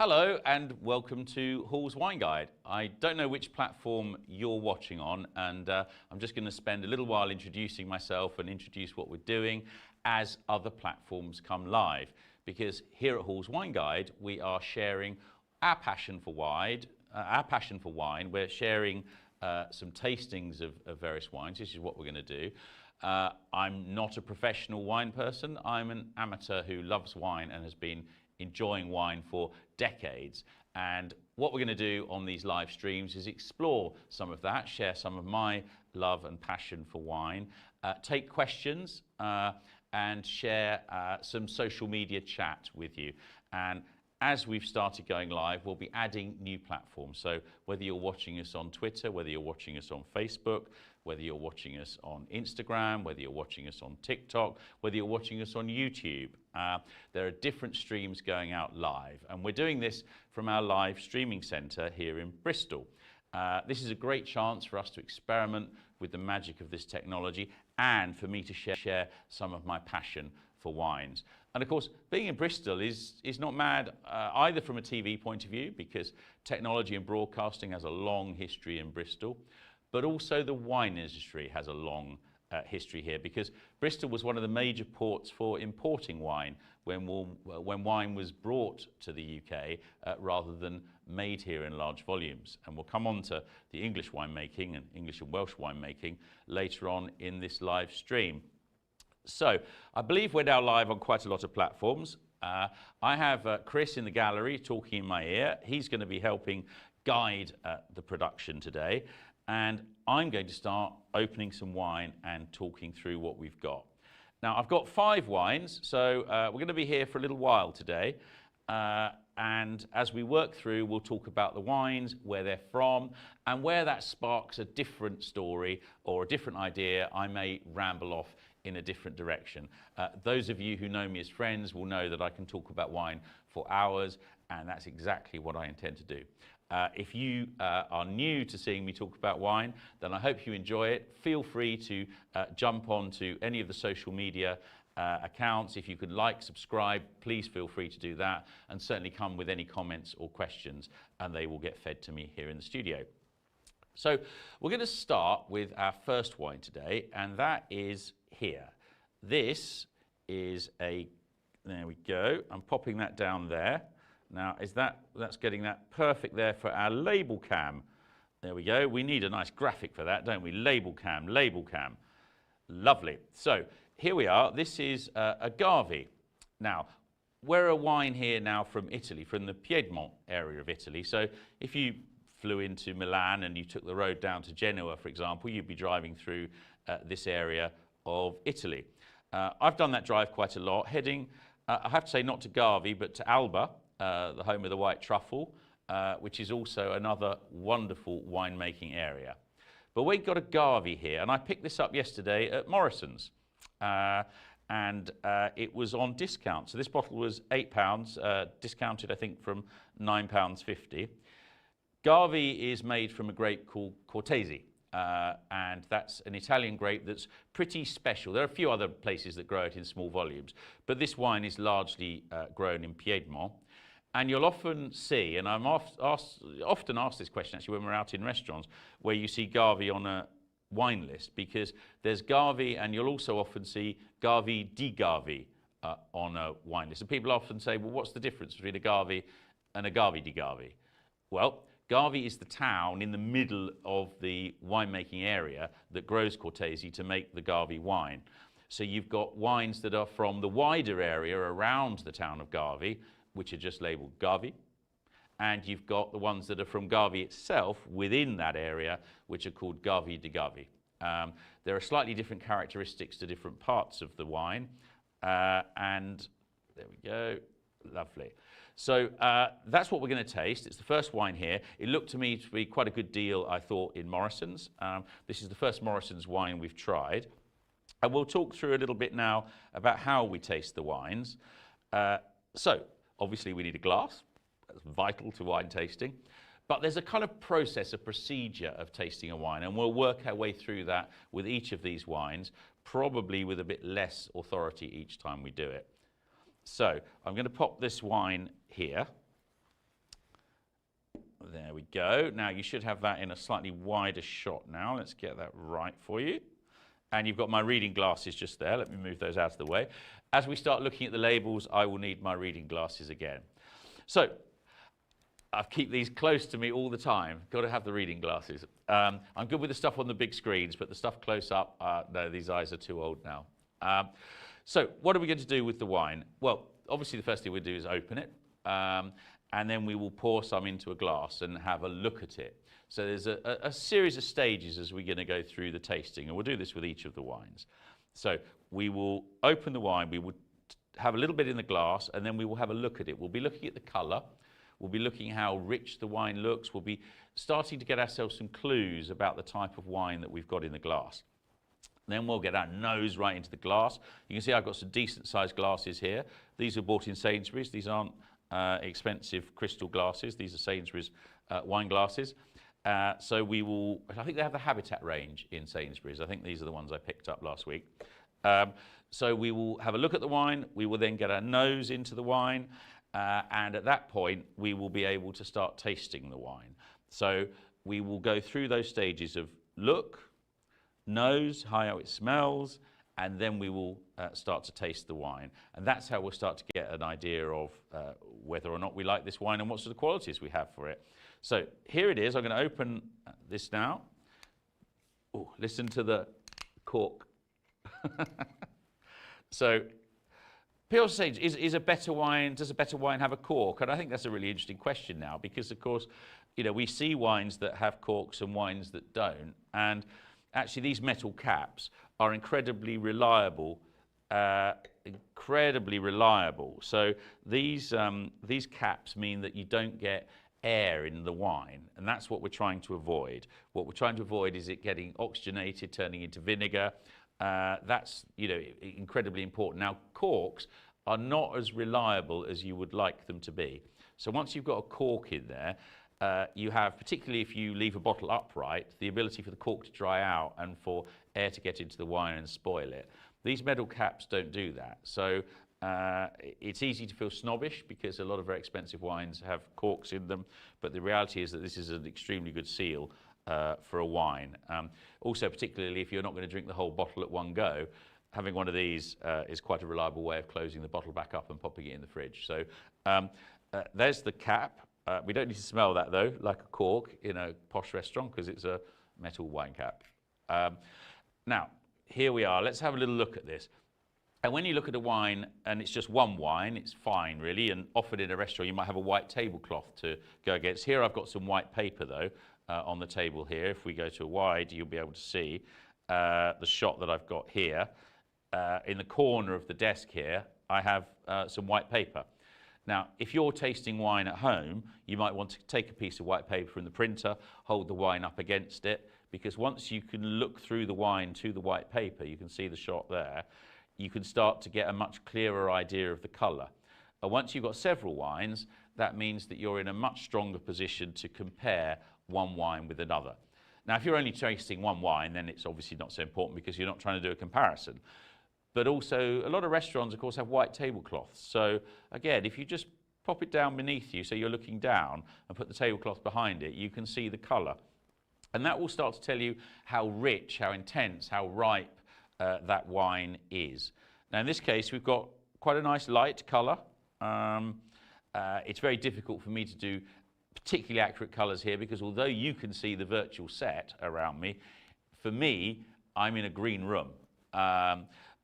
Hello and welcome to Hall's Wine Guide. I don't know which platform you're watching on, and I'm just going to spend a little while introducing myself and introduce what we're doing as other platforms come live. Because here at Hall's Wine Guide, we are sharing our passion for wine. We're sharing some tastings of various wines. This is what we're going to do. I'm not a professional wine person. I'm an amateur who loves wine and has been enjoying wine for decades. And what we're going to do on these live streams is explore some of that, share some of my love and passion for wine, take questions and share some social media chat with you. And as we've started going live, we'll be adding new platforms. So whether you're watching us on Twitter, whether you're watching us on Facebook, whether you're watching us on Instagram, whether you're watching us on TikTok, whether you're watching us on YouTube, there are different streams going out live. And we're doing this from our live streaming centre here in Bristol. This is a great chance for us to experiment with the magic of this technology and for me to share some of my passion for wines. And of course, being in Bristol is not mad either from a TV point of view, because technology and broadcasting has a long history in Bristol, but also the wine industry has a long history here, because Bristol was one of the major ports for importing wine when wine was brought to the UK rather than made here in large volumes. And we'll come on to the English winemaking and English and Welsh winemaking later on in this live stream. So I believe we're now live on quite a lot of platforms. I have Chris in the gallery talking in my ear. He's going to be helping guide the production today. And I'm going to start opening some wine and talking through what we've got. Now, I've got 5 wines, so we're going to be here for a little while today. And as we work through, we'll talk about the wines, where they're from, and where that sparks a different story or a different idea, I may ramble off in a different direction. Those of you who know me as friends will know that I can talk about wine for hours, and that's exactly what I intend to do. If you are new to seeing me talk about wine, then I hope you enjoy it. Feel free to jump on to any of the social media accounts. If you could like, subscribe, please feel free to do that, and certainly come with any comments or questions, and they will get fed to me here in the studio. So we're going to start with our first wine today, and that is here. This is there we go, I'm popping that down there. Now, that's getting that perfect there for our label cam. There we go. We need a nice graphic for that, don't we? Label cam, label cam. Lovely. So here we are. This is agave. Now, we're a wine here now from Italy, from the Piedmont area of Italy. So if you flew into Milan and you took the road down to Genoa, for example, you'd be driving through this area of Italy. I've done that drive quite a lot, heading, I have to say, not to Gavi, but to Alba, the home of the white truffle, which is also another wonderful winemaking area. But we've got agave here, and I picked this up yesterday at Morrisons, and it was on discount. So this bottle was £8, discounted, I think, from £9.50. Agave is made from a grape called Cortese, and that's an Italian grape that's pretty special. There are a few other places that grow it in small volumes, but this wine is largely grown in Piedmont. And you'll often see, and I'm often asked this question actually when we're out in restaurants, where you see Gavi on a wine list, because there's Gavi, and you'll also often see Gavi di Gavi on a wine list. And people often say, well, what's the difference between agave and agave di Gavi? Well, Gavi is the town in the middle of the winemaking area that grows Cortese to make the Gavi wine. So you've got wines that are from the wider area around the town of Gavi, which are just labelled Gavi, and you've got the ones that are from Gavi itself within that area, which are called Gavi di Gavi. There are slightly different characteristics to different parts of the wine, and there we go, lovely. So that's what we're going to taste. It's the first wine here. It looked to me to be quite a good deal, I thought, in Morrisons. This is the first Morrisons wine we've tried, and we'll talk through a little bit now about how we taste the wines. So obviously we need a glass. That's vital to wine tasting. But there's a kind of process, a procedure of tasting a wine, and we'll work our way through that with each of these wines, probably with a bit less authority each time we do it. So I'm going to pop this wine here. There we go. Now you should have that in a slightly wider shot now. Let's get that right for you. And you've got my reading glasses just there. Let me move those out of the way. As we start looking at the labels, I will need my reading glasses again. So I keep these close to me all the time. Got to have the reading glasses. I'm good with the stuff on the big screens, but the stuff close up, no, these eyes are too old now. So what are we going to do with the wine? Well, obviously the first thing we'll do is open it. And then we will pour some into a glass and have a look at it. So there's a series of stages as we're going to go through the tasting, and we'll do this with each of the wines. So we will open the wine, we will have a little bit in the glass, and then we will have a look at it. We'll be looking at the colour, we'll be looking how rich the wine looks, we'll be starting to get ourselves some clues about the type of wine that we've got in the glass. Then we'll get our nose right into the glass. You can see I've got some decent sized glasses here. These are bought in Sainsbury's. These aren't expensive crystal glasses. These are Sainsbury's wine glasses. So we will, I think they have the Habitat range in Sainsbury's. I think these are the ones I picked up last week. So we will have a look at the wine. We will then get our nose into the wine. And at that point, we will be able to start tasting the wine. So we will go through those stages of look, nose, how it smells, and then we will start to taste the wine. And that's how we'll start to get an idea of whether or not we like this wine and what sort of qualities we have for it. So here it is. I'm going to open this now. Ooh, listen to the cork. So people say, is a better wine, does a better wine have a cork? And I think that's a really interesting question now, because of course, you know, we see wines that have corks and wines that don't. And actually these metal caps are incredibly reliable. So these caps mean that you don't get air in the wine, and that's what we're trying to avoid. What we're trying to avoid is it getting oxygenated, turning into vinegar. That's, you know, incredibly important. Now, corks are not as reliable as you would like them to be. So once you've got a cork in there, you have, particularly if you leave a bottle upright, the ability for the cork to dry out and for air to get into the wine and spoil it. These metal caps don't do that. So it's easy to feel snobbish because a lot of very expensive wines have corks in them, but the reality is that this is an extremely good seal for a wine. Also, particularly if you're not going to drink the whole bottle at one go, having one of these is quite a reliable way of closing the bottle back up and popping it in the fridge. So there's the cap. We don't need to smell that though, like a cork in a posh restaurant, because it's a metal wine cap. Now, here we are. Let's have a little look at this. And when you look at a wine and it's just one wine, it's fine really, and often in a restaurant you might have a white tablecloth to go against. Here I've got some white paper though on the table here. If we go to a wide, you'll be able to see the shot that I've got here. In the corner of the desk here, I have some white paper. Now, if you're tasting wine at home, you might want to take a piece of white paper from the printer, hold the wine up against it, because once you can look through the wine to the white paper, you can see the shot there, you can start to get a much clearer idea of the colour. And once you've got several wines, that means that you're in a much stronger position to compare one wine with another. Now, if you're only tasting one wine, then it's obviously not so important because you're not trying to do a comparison. But also, a lot of restaurants, of course, have white tablecloths. So again, if you just pop it down beneath you, so you're looking down, and put the tablecloth behind it, you can see the colour. And that will start to tell you how rich, how intense, how ripe that wine is. Now, in this case, we've got quite a nice light colour. It's very difficult for me to do particularly accurate colours here, because although you can see the virtual set around me, for me, I'm in a green room.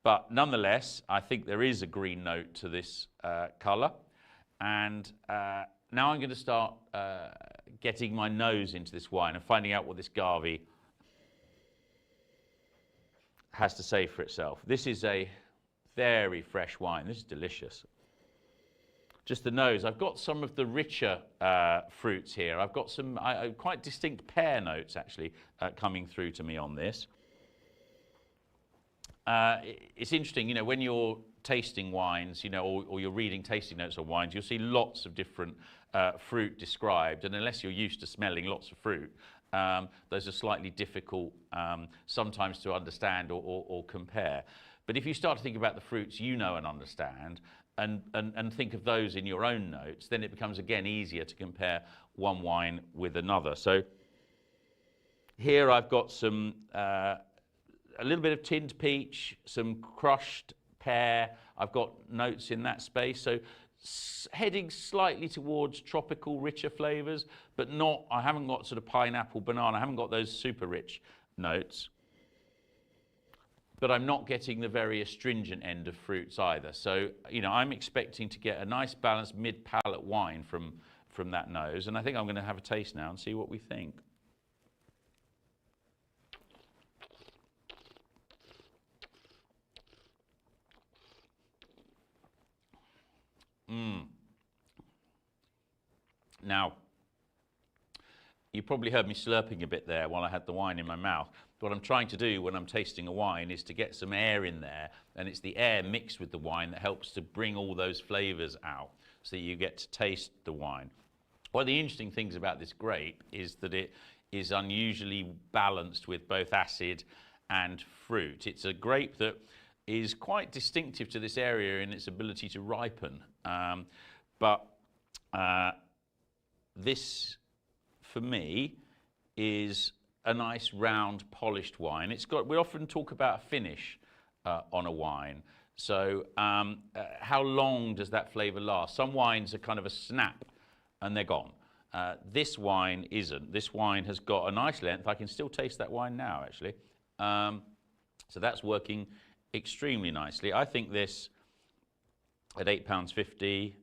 But nonetheless, I think there is a green note to this colour. And now I'm going to start getting my nose into this wine and finding out what this Garvey has to say for itself. This is a very fresh wine. This is delicious. Just the nose. I've got some of the richer fruits here. I've got some quite distinct pear notes actually coming through to me on this. It's interesting, you know, when you're tasting wines, you know, or you're reading tasting notes on wines, you'll see lots of different fruit described, and unless you're used to smelling lots of fruit, those are slightly difficult sometimes to understand or compare. But if you start to think about the fruits you know and understand, and think of those in your own notes, then it becomes again easier to compare one wine with another. So here I've got some, a little bit of tinned peach, some crushed pear. I've got notes in that space. So heading slightly towards tropical, richer flavors, but not, I haven't got sort of pineapple, banana, I haven't got those super rich notes. But I'm not getting the very astringent end of fruits either. So, you know, I'm expecting to get a nice balanced mid-palate wine from that nose. And I think I'm going to have a taste now and see what we think. Now, you probably heard me slurping a bit there while I had the wine in my mouth. What I'm trying to do when I'm tasting a wine is to get some air in there, and it's the air mixed with the wine that helps to bring all those flavors out so that you get to taste the wine. One of the interesting things about this grape is that it is unusually balanced with both acid and fruit. It's a grape that is quite distinctive to this area in its ability to ripen. This, for me, is a nice round polished wine. It's got, we often talk about a finish on a wine. So how long does that flavor last? Some wines are kind of a snap and they're gone. This wine isn't. This wine has got a nice length. I can still taste that wine now, actually. So that's working extremely nicely. I think this at £8.50,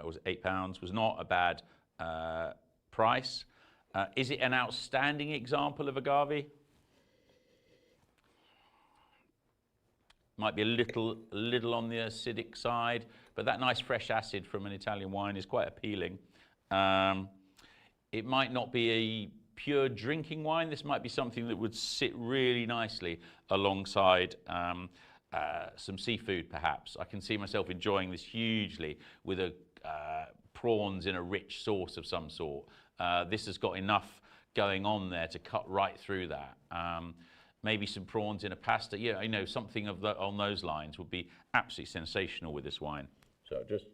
was £8, was not a bad price. Is it an outstanding example of agave? Might be a little on the acidic side, but that nice fresh acid from an Italian wine is quite appealing. It might not be a pure drinking wine. This might be something that would sit really nicely alongside some seafood, perhaps. I can see myself enjoying this hugely with a prawns in a rich sauce of some sort. This has got enough going on there to cut right through that. Maybe some prawns in a pasta. Yeah, you know, something of on those lines would be absolutely sensational with this wine. So just,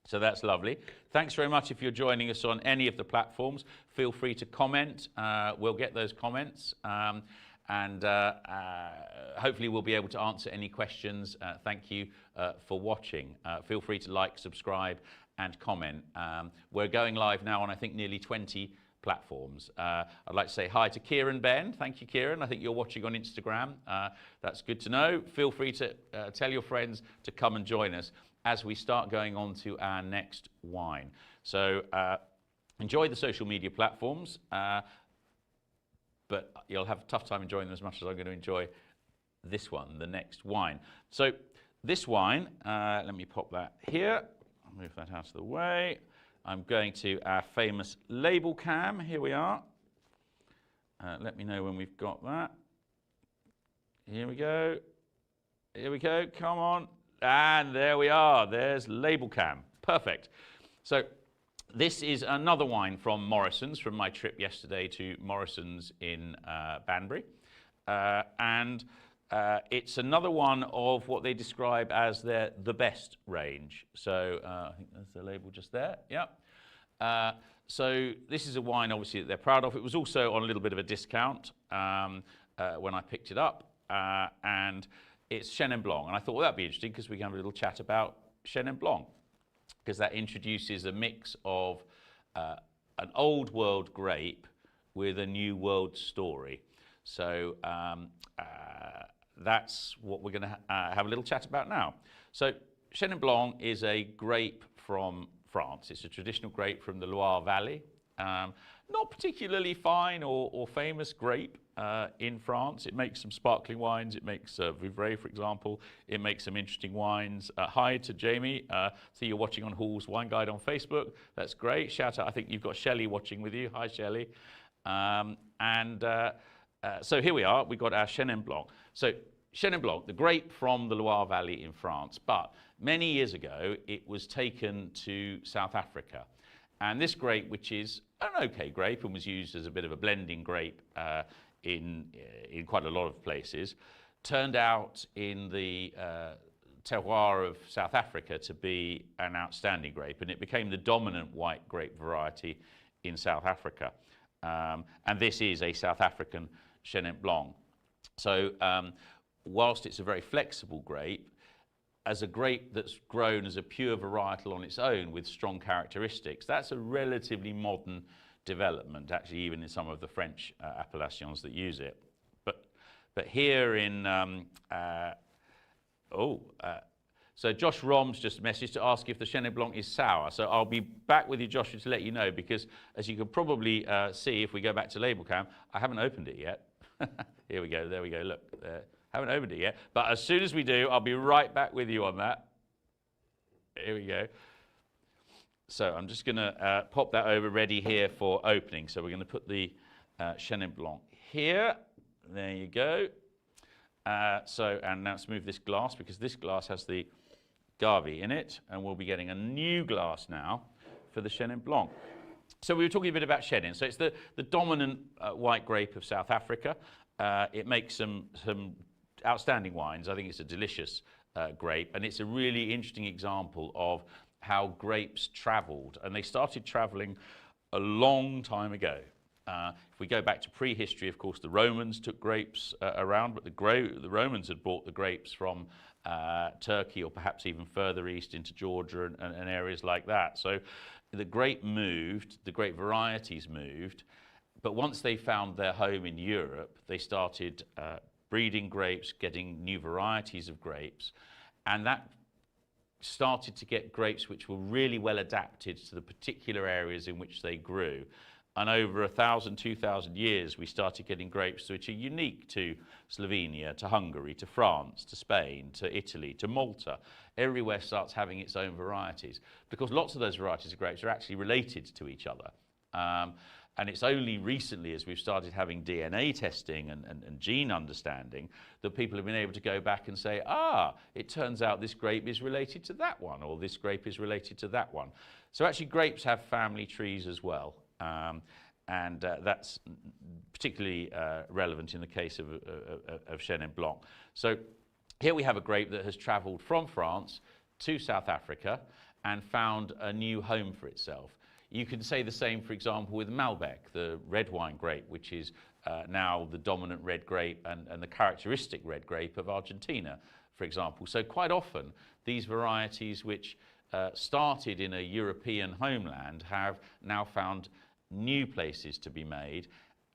So that's lovely. Thanks very much if you're joining us on any of the platforms. Feel free to comment. We'll get those comments. And hopefully we'll be able to answer any questions. Thank you for watching. Feel free to like, subscribe, and comment. We're going live now on, I think, nearly 20 platforms. I'd like to say hi to Kieran Ben. Thank you, Kieran. I think you're watching on Instagram. That's good to know. Feel free to tell your friends to come and join us as we start going on to our next wine. So enjoy the social media platforms. But you'll have a tough time enjoying them as much as I'm going to enjoy this one, the next wine. So this wine, let me pop that here. I'll move that out of the way. I'm going to our famous label cam. Here we are. Let me know when we've got that. Here we go. Here we go. Come on. And there we are. There's label cam. Perfect. So this is another wine from Morrisons, from my trip yesterday to Morrisons in Banbury. It's another one of what they describe as the best range. So I think there's the label just there. Yeah. So this is a wine, obviously, that they're proud of. It was also on a little bit of a discount when I picked it up. And it's Chenin Blanc. And I thought, well, that'd be interesting because we can have a little chat about Chenin Blanc, because that introduces a mix of an old world grape with a new world story. So that's what we're going to have a little chat about now. So Chenin Blanc is a grape from France. It's a traditional grape from the Loire Valley. Not particularly fine or famous grape in France. It makes some sparkling wines. It makes Vouvray, for example. It makes some interesting wines. Hi to Jamie. See you're watching on Hall's Wine Guide on Facebook. That's great. Shout out. I think you've got Shelley watching with you. Hi, Shelley. So here we are. We've got our Chenin Blanc. So Chenin Blanc, the grape from the Loire Valley in France. But many years ago, it was taken to South Africa. And this grape, which is an okay grape and was used as a bit of a blending grape in quite a lot of places, turned out in the terroir of South Africa to be an outstanding grape, and it became the dominant white grape variety in South Africa. And this is a South African Chenin Blanc. So whilst it's a very flexible grape, as a grape that's grown as a pure varietal on its own with strong characteristics, that's a relatively modern development, actually, even in some of the French appellations that use it. But here in, so Josh Rom's just messaged to ask if the Chenin Blanc is sour. So I'll be back with you, Joshua, to let you know, because as you can probably see, if we go back to label cam, I haven't opened it yet. Here we go, there we go, look. Haven't opened it yet, but as soon as we do, I'll be right back with you on that. Here we go. So I'm just going to pop that over ready here for opening. So we're going to put the Chenin Blanc here. There you go. And now let's move this glass, because this glass has the Gavi in it, and we'll be getting a new glass now for the Chenin Blanc. So we were talking a bit about Chenin. So it's the dominant white grape of South Africa. It makes some outstanding wines. I think it's a delicious grape, and it's a really interesting example of how grapes traveled, and they started traveling a long time ago. If we go back to prehistory, of course, the Romans took grapes around, but the Romans had brought the grapes from Turkey, or perhaps even further east into Georgia and areas like that. So the grape moved, the grape varieties moved, but once they found their home in Europe, they started breeding grapes, getting new varieties of grapes, and that started to get grapes which were really well adapted to the particular areas in which they grew. And over 1,000, 2,000 years, we started getting grapes which are unique to Slovenia, to Hungary, to France, to Spain, to Italy, to Malta. Everywhere starts having its own varieties, because lots of those varieties of grapes are actually related to each other. And it's only recently, as we've started having DNA testing and gene understanding, that people have been able to go back and say, it turns out this grape is related to that one, or this grape is related to that one. So actually grapes have family trees as well. And that's particularly relevant in the case of Chenin Blanc. So here we have a grape that has traveled from France to South Africa and found a new home for itself. You can say the same, for example, with Malbec, the red wine grape, which is now the dominant red grape and the characteristic red grape of Argentina, for example. So quite often, these varieties which started in a European homeland have now found new places to be made.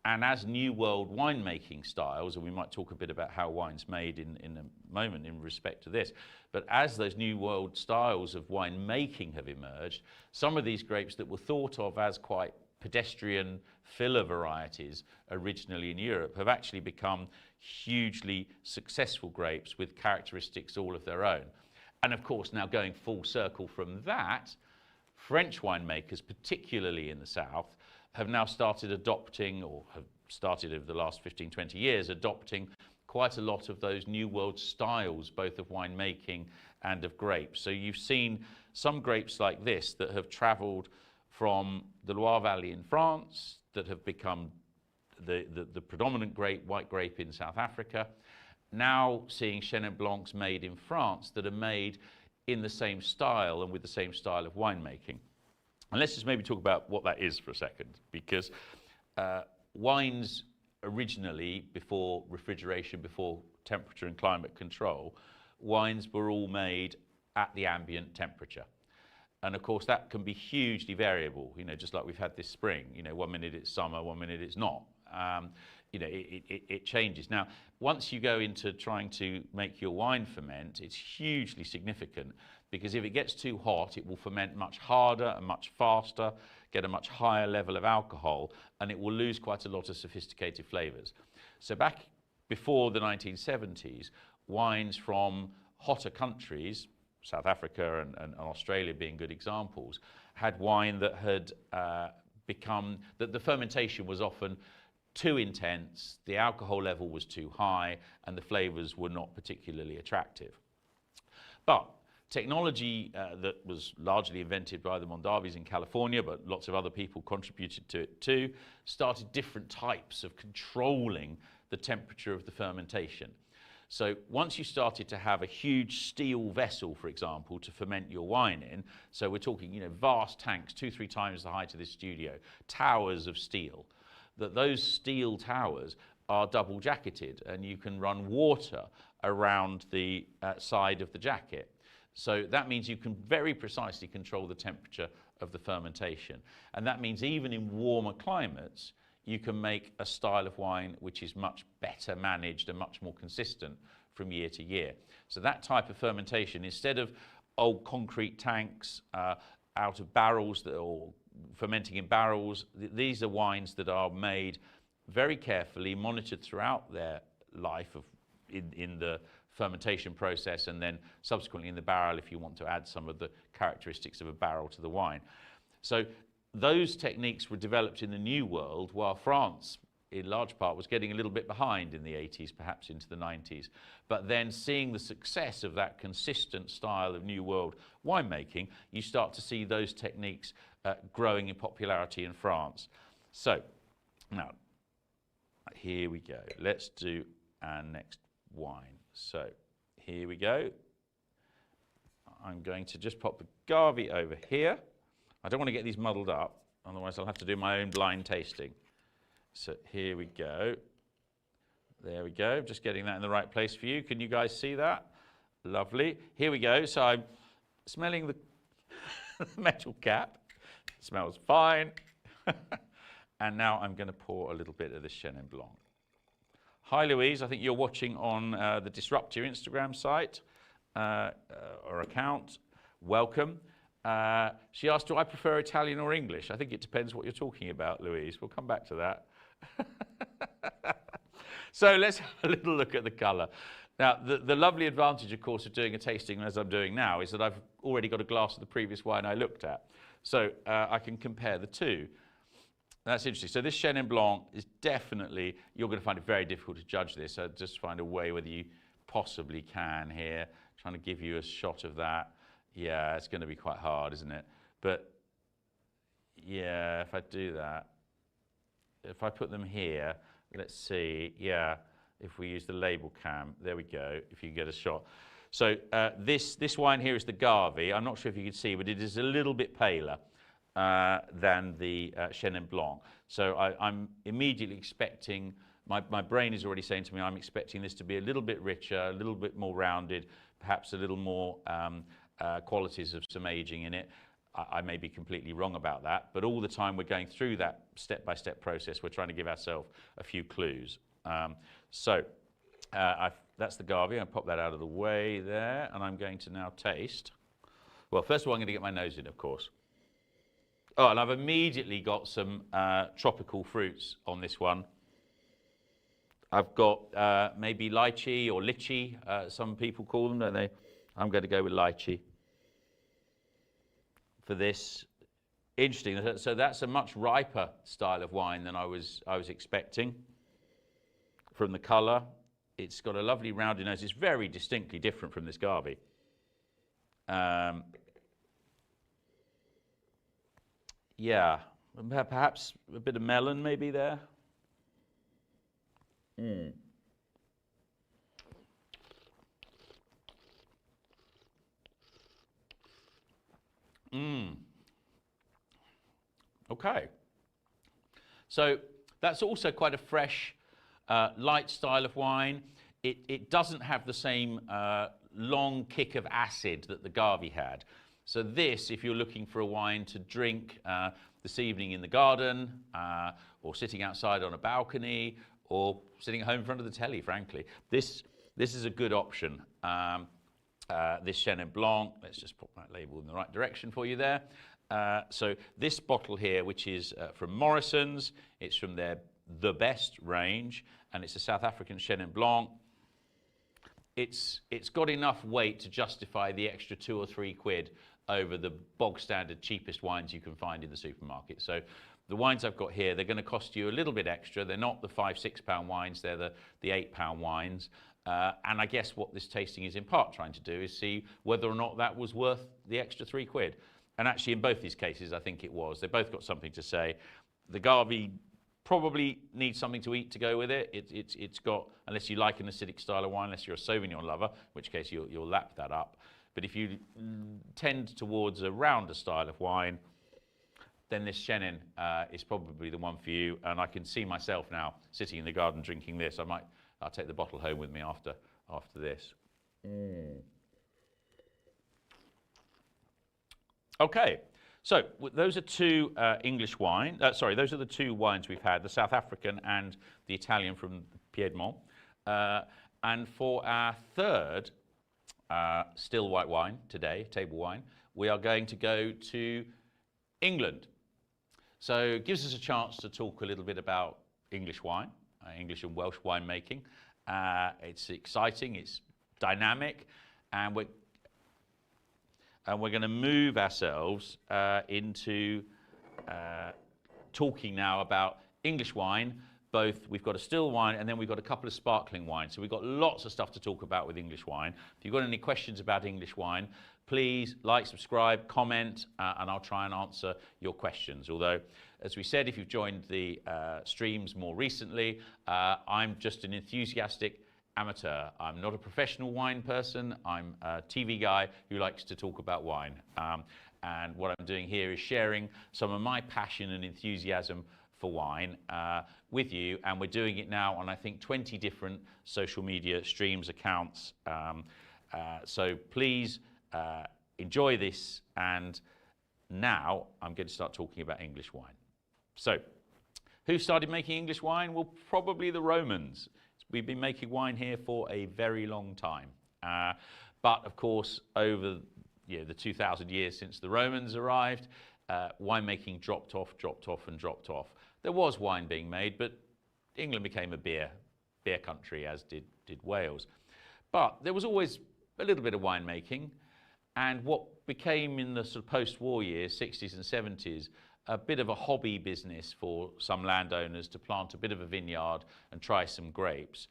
And as new world winemaking styles, and we might talk a bit about how wine's made in a moment in respect to this, but as those new world styles of winemaking have emerged, some of these grapes that were thought of as quite pedestrian filler varieties originally in Europe have actually become hugely successful grapes with characteristics all of their own. And of course, now going full circle from that, French winemakers, particularly in the south, have now started adopting, or have started over the last 15, 20 years, adopting quite a lot of those new world styles, both of winemaking and of grapes. So you've seen some grapes like this that have traveled from the Loire Valley in France, that have become the predominant white grape in South Africa, now seeing Chenin Blancs made in France that are made in the same style and with the same style of winemaking. And let's just maybe talk about what that is for a second, because wines originally, before refrigeration, before temperature and climate control, wines were all made at the ambient temperature. And of course that can be hugely variable, just like we've had this spring. 1 minute it's summer, 1 minute it's not. It changes. Now, once you go into trying to make your wine ferment, it's hugely significant, because if it gets too hot, it will ferment much harder and much faster, get a much higher level of alcohol, and it will lose quite a lot of sophisticated flavors. So back before the 1970s, wines from hotter countries, South Africa and Australia being good examples, had wine that had become, that the fermentation was often too intense, the alcohol level was too high, and the flavors were not particularly attractive. But technology that was largely invented by the Mondavis in California, but lots of other people contributed to it too, started different types of controlling the temperature of the fermentation. So once you started to have a huge steel vessel, for example, to ferment your wine in, so we're talking, vast tanks, 2-3 times the height of this studio, towers of steel, that those steel towers are double jacketed, and you can run water around the side of the jacket. So that means you can very precisely control the temperature of the fermentation. And that means even in warmer climates, you can make a style of wine which is much better managed and much more consistent from year to year. So that type of fermentation, instead of old concrete tanks out of barrels or fermenting in barrels, these are wines that are made very carefully, monitored throughout their life in the fermentation process, and then subsequently in the barrel if you want to add some of the characteristics of a barrel to the wine. So those techniques were developed in the New World, while France, in large part, was getting a little bit behind in the 80s, perhaps into the 90s. But then seeing the success of that consistent style of New World winemaking, you start to see those techniques growing in popularity in France. So now, here we go. Let's do our next wine. So here we go. I'm going to just pop the Gavi over here. I don't want to get these muddled up, otherwise I'll have to do my own blind tasting. So here we go. There we go. Just getting that in the right place for you. Can you guys see that? Lovely. Here we go. So I'm smelling the metal cap. It smells fine. And now I'm going to pour a little bit of the Chenin Blanc. Hi, Louise. I think you're watching on the Disrupt Your Instagram site or account. Welcome. She asked, do I prefer Italian or English? I think it depends what you're talking about, Louise. We'll come back to that. So let's have a little look at the colour. Now, the lovely advantage, of course, of doing a tasting as I'm doing now is that I've already got a glass of the previous wine I looked at. So I can compare the two. That's interesting. So this Chenin Blanc is definitely, you're going to find it very difficult to judge this. So just find a way whether you possibly can here. Trying to give you a shot of that. Yeah, it's going to be quite hard, isn't it? But yeah, if I do that, if I put them here, let's see. Yeah, if we use the label cam, there we go, if you get a shot. So this wine here is the Gavi. I'm not sure if you can see, but it is a little bit paler than the Chenin Blanc. So I'm immediately expecting, my brain is already saying to me, I'm expecting this to be a little bit richer, a little bit more rounded, perhaps a little more qualities of some aging in it. I may be completely wrong about that, but all the time we're going through that step-by-step process, we're trying to give ourselves a few clues. That's the Gavi. I'll pop that out of the way there, and I'm going to now taste. Well, first of all, I'm going to get my nose in, of course. Oh, and I've immediately got some tropical fruits on this one. I've got maybe lychee or litchi, some people call them, don't they? I'm going to go with lychee for this. Interesting. So that's a much riper style of wine than I was expecting. From the colour, it's got a lovely rounded nose. It's very distinctly different from this Gavi. Yeah, perhaps a bit of melon maybe there. Okay. So that's also quite a fresh, light style of wine. It doesn't have the same long kick of acid that the Gavi had. So this, if you're looking for a wine to drink this evening in the garden, or sitting outside on a balcony, or sitting at home in front of the telly, frankly, this is a good option. This Chenin Blanc, let's just put that label in the right direction for you there. So this bottle here, which is from Morrisons, it's from their The Best range, and it's a South African Chenin Blanc. It's got enough weight to justify the extra 2 or 3 quid over the bog standard cheapest wines you can find in the supermarket. So the wines I've got here, they're going to cost you a little bit extra. They're not the £5–6 wines, they're the £8 wines. And I guess what this tasting is in part trying to do is see whether or not that was worth the extra 3 quid. And actually in both these cases, I think it was. They both got something to say. The Gavi Probably need something to eat to go with it. It's got, unless you like an acidic style of wine, unless you're a Sauvignon lover, in which case you'll lap that up. But if you tend towards a rounder style of wine, then this Chenin is probably the one for you. And I can see myself now sitting in the garden drinking this. I'll take the bottle home with me after this. Okay, so those are two English wine. Those are the two wines we've had: the South African and the Italian from Piedmont. And for our third still white wine today, table wine, we are going to go to England. So it gives us a chance to talk a little bit about English wine, English and Welsh winemaking. It's exciting, it's dynamic, and we're going to move ourselves into talking now about English wine. We've got a still wine, and then we've got a couple of sparkling wines. So we've got lots of stuff to talk about with English wine. If you've got any questions about English wine, please like, subscribe, comment, and I'll try and answer your questions. Although, as we said, if you've joined the streams more recently, I'm just an enthusiastic amateur. I'm not a professional wine person. I'm a TV guy who likes to talk about wine. And what I'm doing here is sharing some of my passion and enthusiasm for wine with you, and we're doing it now on, I think, 20 different social media streams, accounts. So please enjoy this, and now I'm going to start talking about English wine. So, who started making English wine? Well, probably the Romans. We've been making wine here for a very long time. But of course, over the 2,000 years since the Romans arrived, winemaking dropped off. There was wine being made, but England became a beer country, as did Wales. But there was always a little bit of winemaking, and what became in the sort of post-war years, 60s and 70s, a bit of a hobby business for some landowners to plant a bit of a vineyard and try some grapes,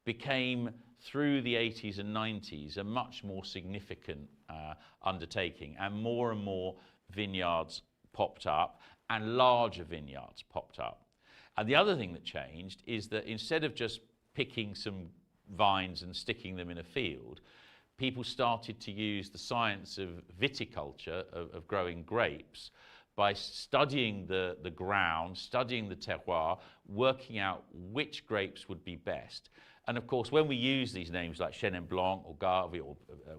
became, through the 80s and 90s, a much more significant undertaking, and more vineyards popped up, and larger vineyards popped up. And the other thing that changed is that instead of just picking some vines and sticking them in a field, people started to use the science of viticulture, of growing grapes, by studying the ground, studying the terroir, working out which grapes would be best. And of course, when we use these names like Chenin Blanc or Garvey or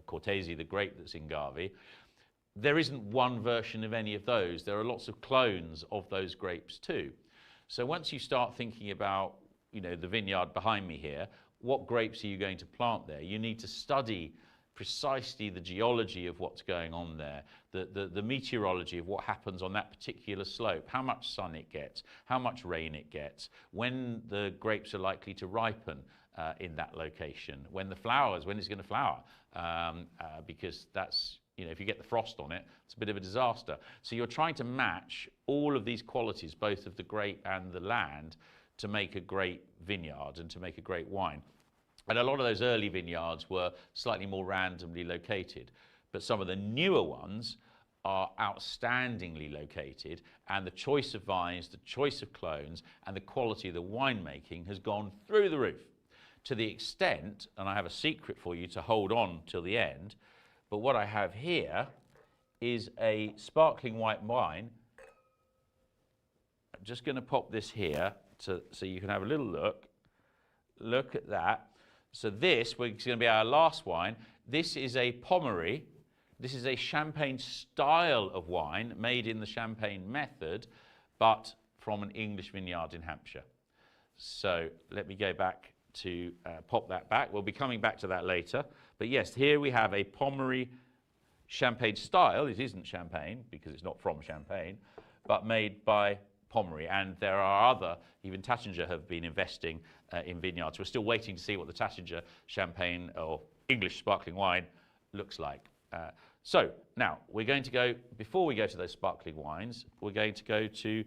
Cortese, the grape that's in Garvey, there isn't one version of any of those. There are lots of clones of those grapes too. So once you start thinking about, the vineyard behind me here, what grapes are you going to plant there? You need to study precisely the geology of what's going on there, the meteorology of what happens on that particular slope, how much sun it gets, how much rain it gets, when the grapes are likely to ripen in that location, when it's going to flower, because that's, if you get the frost on it, it's a bit of a disaster. So you're trying to match all of these qualities, both of the grape and the land, to make a great vineyard and to make a great wine. And a lot of those early vineyards were slightly more randomly located, but some of the newer ones are outstandingly located, and the choice of vines, the choice of clones, and the quality of the winemaking has gone through the roof, to the extent, and I have a secret for you to hold on till the end, but what I have here is a sparkling white wine. I'm just going to pop this here so you can have a little look. Look at that. So this is going to be our last wine. This is a Pommery. This is a champagne style of wine made in the champagne method, but from an English vineyard in Hampshire. So let me go back to pop that back. We'll be coming back to that later. But yes, here we have a Pommery champagne style. It isn't champagne because it's not from Champagne, but made by Pommery. And there are other, even Taittinger have been investing in vineyards. We're still waiting to see what the Taittinger champagne or English sparkling wine looks like. So now we're going to go, before we go to those sparkling wines, we're going to go to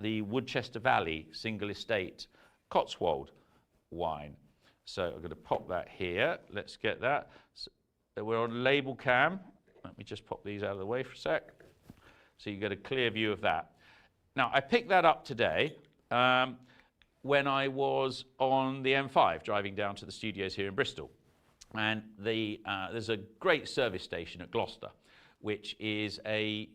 the Woodchester Valley single estate Cotswold wine. So I'm going to pop that here. Let's get that. So we're on label cam. Let me just pop these out of the way for a sec, so you get a clear view of that. Now, I picked that up today when I was on the M5 driving down to the studios here in Bristol. And there's a great service station at Gloucester, which is a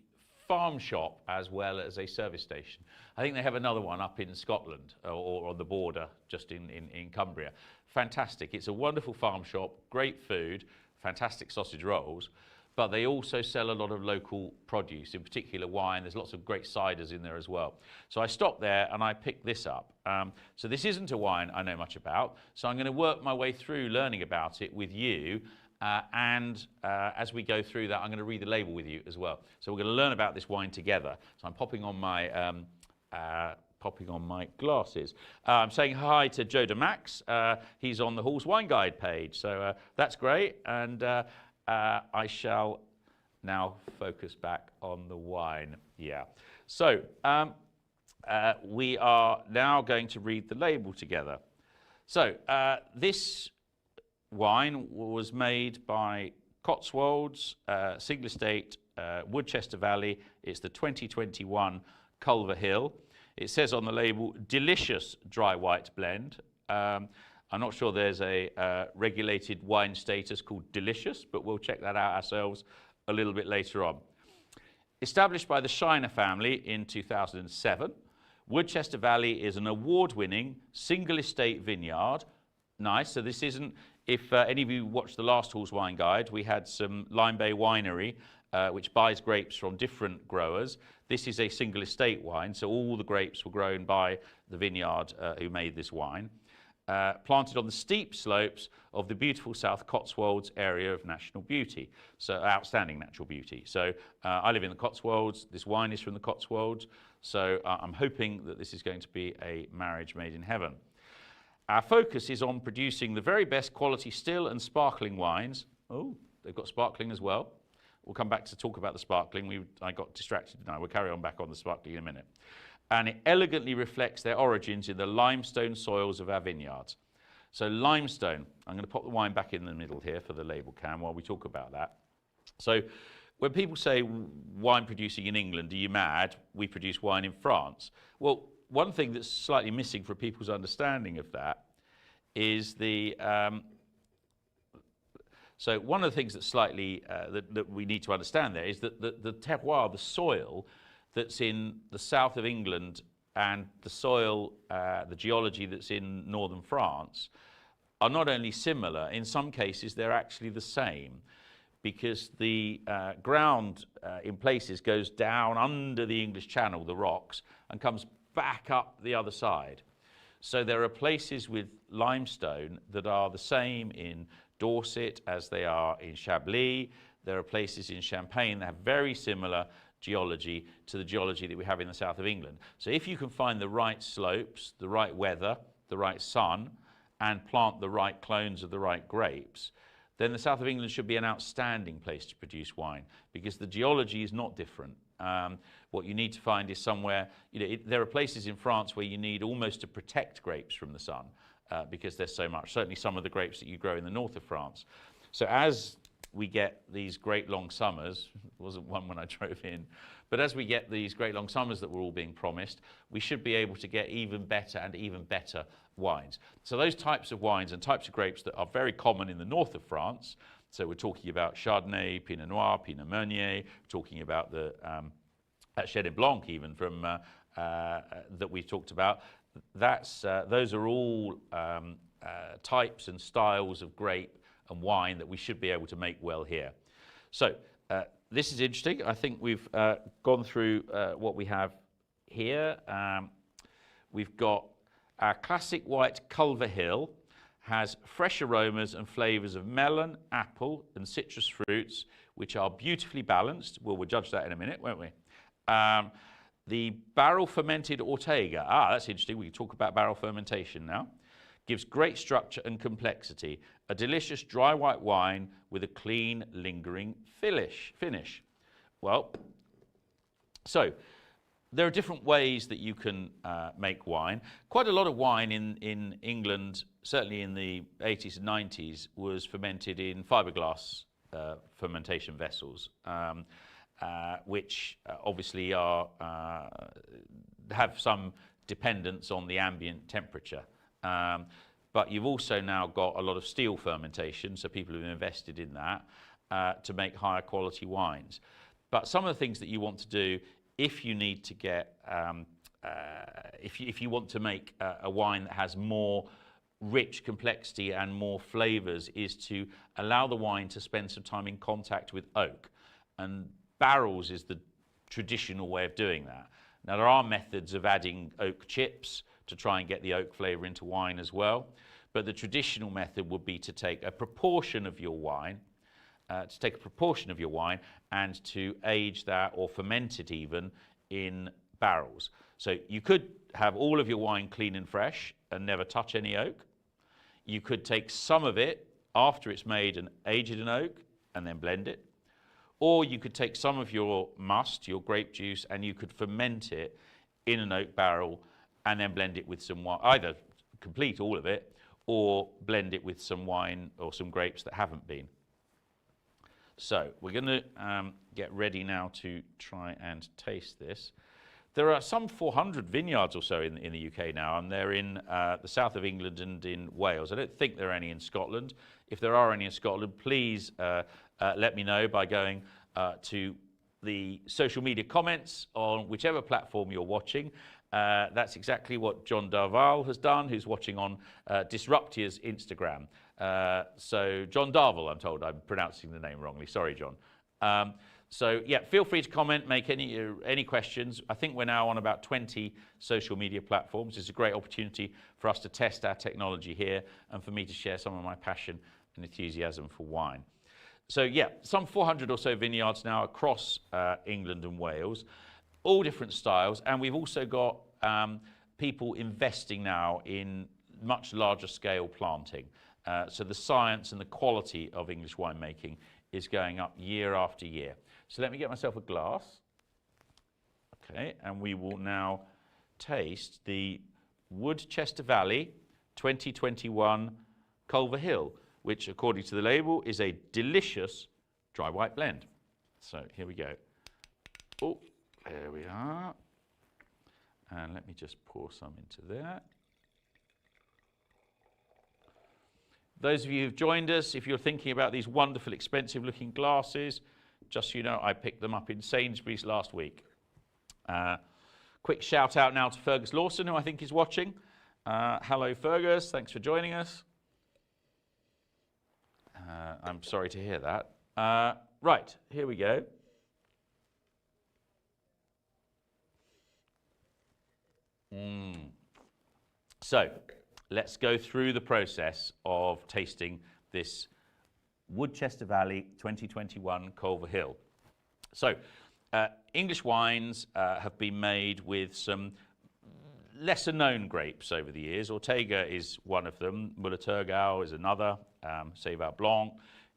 farm shop as well as a service station. I think they have another one up in Scotland or on the border just in Cumbria. Fantastic. It's a wonderful farm shop, great food, fantastic sausage rolls, but they also sell a lot of local produce, in particular wine. There's lots of great ciders in there as well. So I stopped there and I picked this up. So this isn't a wine I know much about, so I'm going to work my way through learning about it with you. As we go through that, I'm going to read the label with you as well. So we're going to learn about this wine together. So I'm popping on my glasses. I'm saying hi to Joe DeMax. He's on the Hall's Wine Guide page, so that's great. And I shall now focus back on the wine. Yeah. So we are now going to read the label together. So this wine was made by Cotswolds, single estate, Woodchester Valley. It's the 2021 Culver Hill. It says on the label, delicious dry white blend. I'm not sure there's a regulated wine status called delicious, but we'll check that out ourselves a little bit later on. Established by the Shiner family in 2007, Woodchester Valley is an award-winning single estate vineyard. Nice, so this isn't, if any of you watched the last Hall's Wine Guide, we had some Lime Bay Winery, which buys grapes from different growers. This is a single estate wine, so all the grapes were grown by the vineyard who made this wine. Planted on the steep slopes of the beautiful South Cotswolds area of national beauty, so outstanding natural beauty. So I live in the Cotswolds, this wine is from the Cotswolds, so I'm hoping that this is going to be a marriage made in heaven. Our focus is on producing the very best quality still and sparkling wines. Oh, they've got sparkling as well. We'll come back to talk about the sparkling. I got distracted now. We'll carry on back on the sparkling in a minute. And it elegantly reflects their origins in the limestone soils of our vineyards. So limestone, I'm going to pop the wine back in the middle here for the label can while we talk about that. So when people say wine producing in England, are you mad? We produce wine in France. Well, one thing that's slightly missing for people's understanding of that is the... So one of the things that's slightly, that we need to understand there is that the terroir, the soil that's in the south of England and the soil, the geology that's in northern France are not only similar, in some cases they're actually the same, because the ground in places goes down under the English Channel, the rocks, and comes back up the other side. So there are places with limestone that are the same in Dorset as they are in Chablis. There are places in Champagne that have very similar geology to the geology that we have in the south of England. So if you can find the right slopes, the right weather, the right sun, and plant the right clones of the right grapes, then the south of England should be an outstanding place to produce wine, because the geology is not different. What you need to find is somewhere, there are places in France where you need almost to protect grapes from the sun, because there's so much, certainly some of the grapes that you grow in the north of France. So as we get these great long summers, wasn't one when I drove in, but as we get these great long summers that we're all being promised, we should be able to get even better and even better wines. So those types of wines and types of grapes that are very common in the north of France, so we're talking about Chardonnay, Pinot Noir, Pinot Meunier, talking about the Chenin Blanc even from that we talked about. Those are all types and styles of grape and wine that we should be able to make well here. So this is interesting. I think we've gone through what we have here. We've got our classic white Culver Hill, has fresh aromas and flavours of melon, apple and citrus fruits, which are beautifully balanced. Well, we'll judge that in a minute, won't we? The barrel fermented Ortega, that's interesting, we can talk about barrel fermentation now, gives great structure and complexity. A delicious dry white wine with a clean, lingering finish. Well, so there are different ways that you can make wine. Quite a lot of wine in England, certainly in the 80s and 90s, was fermented in fiberglass fermentation vessels. Which obviously have some dependence on the ambient temperature. But you've also now got a lot of steel fermentation, so people have invested in that to make higher quality wines. But some of the things that you want to do if you need to get, if you want to make a wine that has more rich complexity and more flavors, is to allow the wine to spend some time in contact with oak. And barrels is the traditional way of doing that. Now, there are methods of adding oak chips to try and get the oak flavor into wine as well. But the traditional method would be to take a proportion of your wine, and to age that or ferment it even in barrels. So you could have all of your wine clean and fresh and never touch any oak. You could take some of it after it's made and age it in oak and then blend it. Or you could take some of your must, your grape juice, and you could ferment it in an oak barrel and then blend it with some wine, either complete all of it or blend it with some wine or some grapes that haven't been. So we're going to get ready now to try and taste this. There are some 400 vineyards or so in the UK now, and they're in the south of England and in Wales. I don't think there are any in Scotland. If there are any in Scotland, please let me know by going to the social media comments on whichever platform you're watching. That's exactly what John Darval has done, who's watching on Disruptia's Instagram. So John Darval, I'm told I'm pronouncing the name wrongly. Sorry, John. So yeah, feel free to comment, make any questions. I think we're now on about 20 social media platforms. It's a great opportunity for us to test our technology here and for me to share some of my passion and enthusiasm for wine. So yeah, some 400 or so vineyards now across England and Wales, all different styles. And we've also got people investing now in much larger scale planting. So the science and the quality of English winemaking is going up year after year. So let me get myself a glass. Okay, and we will now taste the Woodchester Valley 2021 Culver Hill, which according to the label is a delicious dry white blend. So here we go. Oh, there we are. And let me just pour some into there. Those of you who've joined us, if you're thinking about these wonderful, expensive-looking glasses, just so you know, I picked them up in Sainsbury's last week. Quick shout-out now to Fergus Lawson, who I think is watching. Hello, Fergus. Thanks for joining us. I'm sorry to hear that. Right, here we go. So, let's go through the process of tasting this Woodchester Valley 2021 Culver Hill. So, English wines have been made with some lesser known grapes over the years. Ortega is one of them, Müller-Thurgau is another, Sauvignon Blanc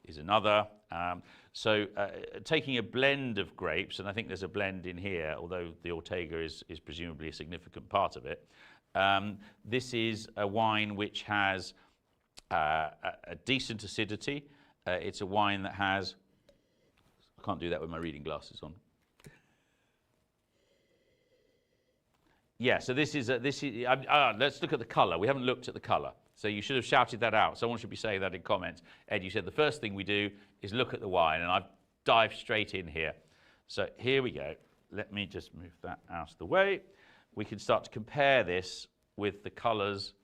is another. So taking a blend of grapes, and I think there's a blend in here, although the Ortega is presumably a significant part of it. This is a wine which has a decent acidity. It's a wine that has, I can't do that with my reading glasses on. Yeah, so let's look at the colour. We haven't looked at the colour. So you should have shouted that out. Someone should be saying that in comments. Ed, you said the first thing we do is look at the wine, and I've dived straight in here. So here we go. Let me just move that out of the way. We can start to compare this with the colours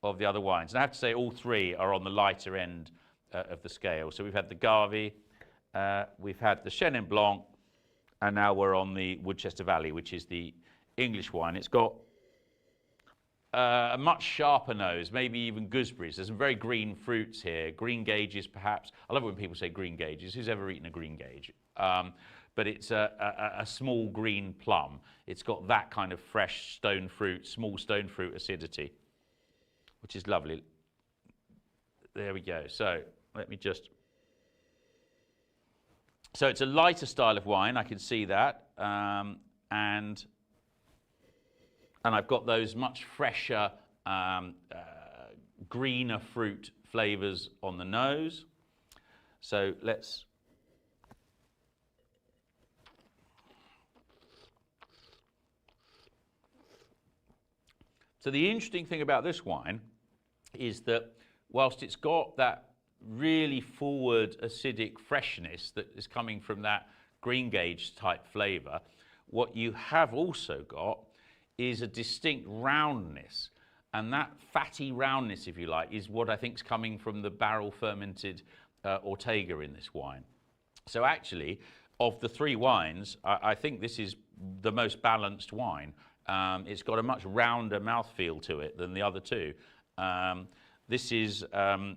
of the other wines. And I have to say all three are on the lighter end of the scale. So we've had the Gavi, we've had the Chenin Blanc, and now we're on the Woodchester Valley, which is the English wine. It's got a much sharper nose, maybe even gooseberries. There's some very green fruits here, green gages perhaps. I love it when people say green gages. Who's ever eaten a green gage? But it's a small green plum. It's got that kind of fresh stone fruit, small stone fruit acidity, which is lovely. There we go. So let me just... So it's a lighter style of wine, I can see that. And I've got those much fresher, greener fruit flavours on the nose. So let's... So the interesting thing about this wine is that whilst it's got that really forward acidic freshness that is coming from that green gage type flavour, what you have also got is a distinct roundness. And that fatty roundness, if you like, is what I think is coming from the barrel fermented Ortega in this wine. So actually, of the three wines, I think this is the most balanced wine. It's got a much rounder mouthfeel to it than the other two. This is an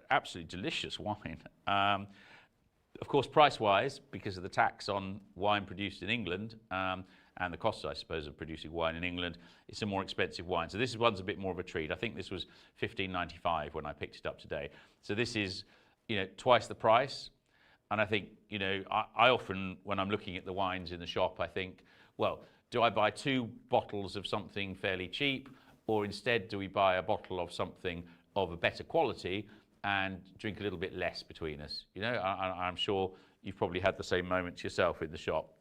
absolutely delicious wine. Of course, price-wise, because of the tax on wine produced in England, and the costs, I suppose, of producing wine in England, it's a more expensive wine. So this one's a bit more of a treat. I think this was $15.95 when I picked it up today. So this is, twice the price. And I think, I often, when I'm looking at the wines in the shop, I think, well, do I buy 2 bottles of something fairly cheap, or instead do we buy a bottle of something of a better quality and drink a little bit less between us? I'm sure you've probably had the same moments yourself in the shop.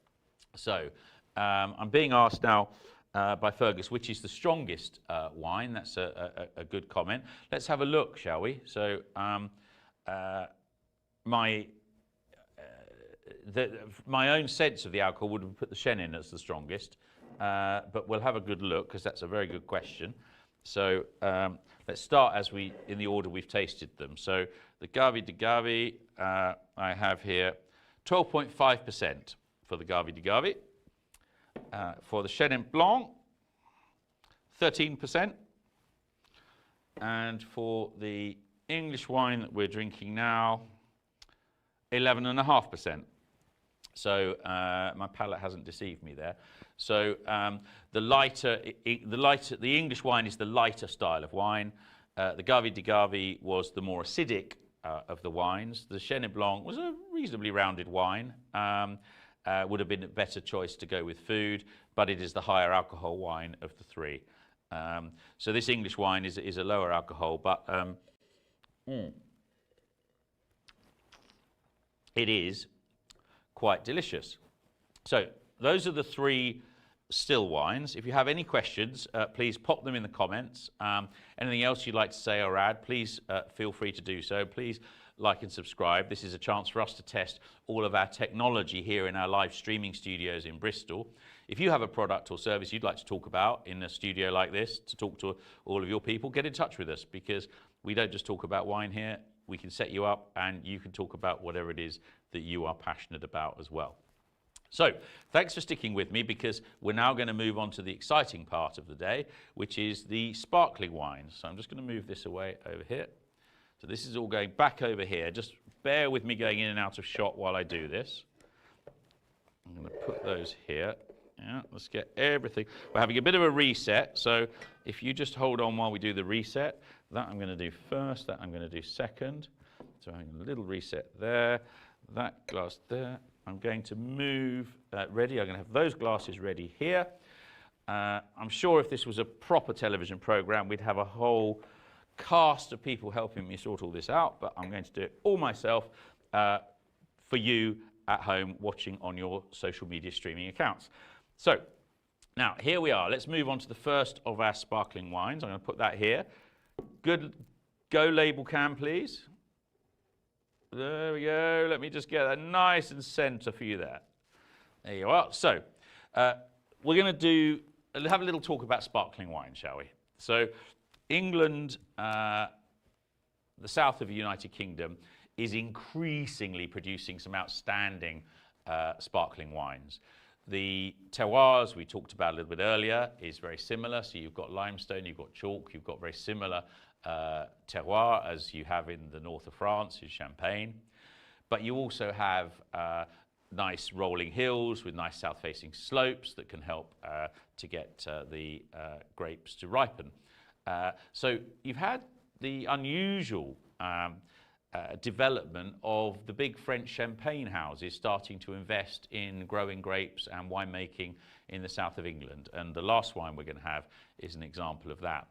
So I'm being asked now by Fergus, which is the strongest wine. That's a good comment. Let's have a look, shall we? So my own sense of the alcohol would have put the Chenin as the strongest, but we'll have a good look because that's a very good question. So let's start in the order we've tasted them. So the Gavi de Gavi, I have here 12.5% for the Gavi de Gavi. For the Chenin Blanc, 13%. And for the English wine that we're drinking now, 11.5%. So my palate hasn't deceived me there. So the English wine is the lighter style of wine. The Gavi de Gavi was the more acidic of the wines. The Chenin Blanc was a reasonably rounded wine. Would have been a better choice to go with food, but it is the higher alcohol wine of the three. So this English wine is a lower alcohol, but it is quite delicious. So those are the 3 still wines. If you have any questions, please pop them in the comments. Anything else you'd like to say or add, please feel free to do so. Please like and subscribe. This is a chance for us to test all of our technology here in our live streaming studios in Bristol. If you have a product or service you'd like to talk about in a studio like this, to talk to all of your people, get in touch with us, because we don't just talk about wine here. We can set you up and you can talk about whatever it is that you are passionate about as well. So thanks for sticking with me, because we're now going to move on to the exciting part of the day, which is the sparkling wines. So I'm just going to move this away over here. So this is all going back over here. Just bear with me going in and out of shot while I do this. I'm going to put those here. Yeah, let's get everything. We're having a bit of a reset, so if you just hold on while we do the reset. That I'm going to do first, that I'm going to do second. So I'm having a little reset there, that glass there. I'm going to move ready. I'm going to have those glasses ready here. I'm sure if this was a proper television program, we'd have a whole cast of people helping me sort all this out, but I'm going to do it all myself for you at home watching on your social media streaming accounts. So now here we are. Let's move on to the first of our sparkling wines. I'm going to put that here. Good go label can, please. There we go. Let me just get that nice and center for you there. There you are. So we're going to have a little talk about sparkling wine, shall we? So England, the south of the United Kingdom, is increasingly producing some outstanding sparkling wines. The terroirs we talked about a little bit earlier is very similar. So you've got limestone, you've got chalk, you've got very similar terroir as you have in the north of France, in Champagne. But you also have nice rolling hills with nice south-facing slopes that can help to get the grapes to ripen. So you've had the unusual development of the big French champagne houses starting to invest in growing grapes and winemaking in the south of England. And the last wine we're going to have is an example of that.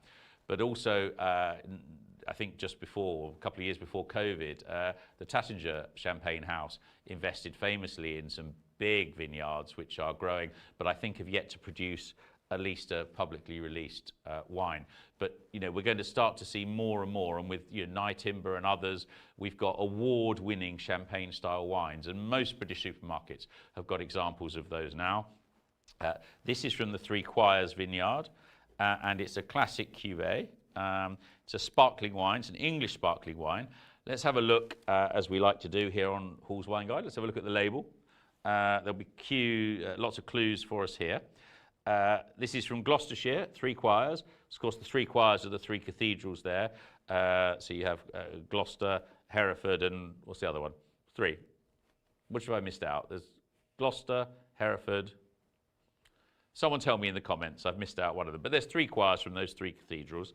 But also, I think just before, a couple of years before COVID, the Taittinger Champagne House invested famously in some big vineyards which are growing, but I think have yet to produce at least a publicly released wine. But we're going to start to see more and more, and with Nye Timber and others, we've got award-winning champagne-style wines, and most British supermarkets have got examples of those now. This is from the Three Choirs vineyard, and it's a classic cuvée. It's a sparkling wine, it's an English sparkling wine. Let's have a look, as we like to do here on Hall's Wine Guide. Let's have a look at the label. There'll be lots of clues for us here. This is from Gloucestershire, Three Choirs. Of course, the Three Choirs are the three cathedrals there. So you have Gloucester, Hereford, and what's the other one? Three. Which have I missed out? There's Gloucester, Hereford. Someone tell me in the comments. I've missed out one of them. But there's three choirs from those three cathedrals.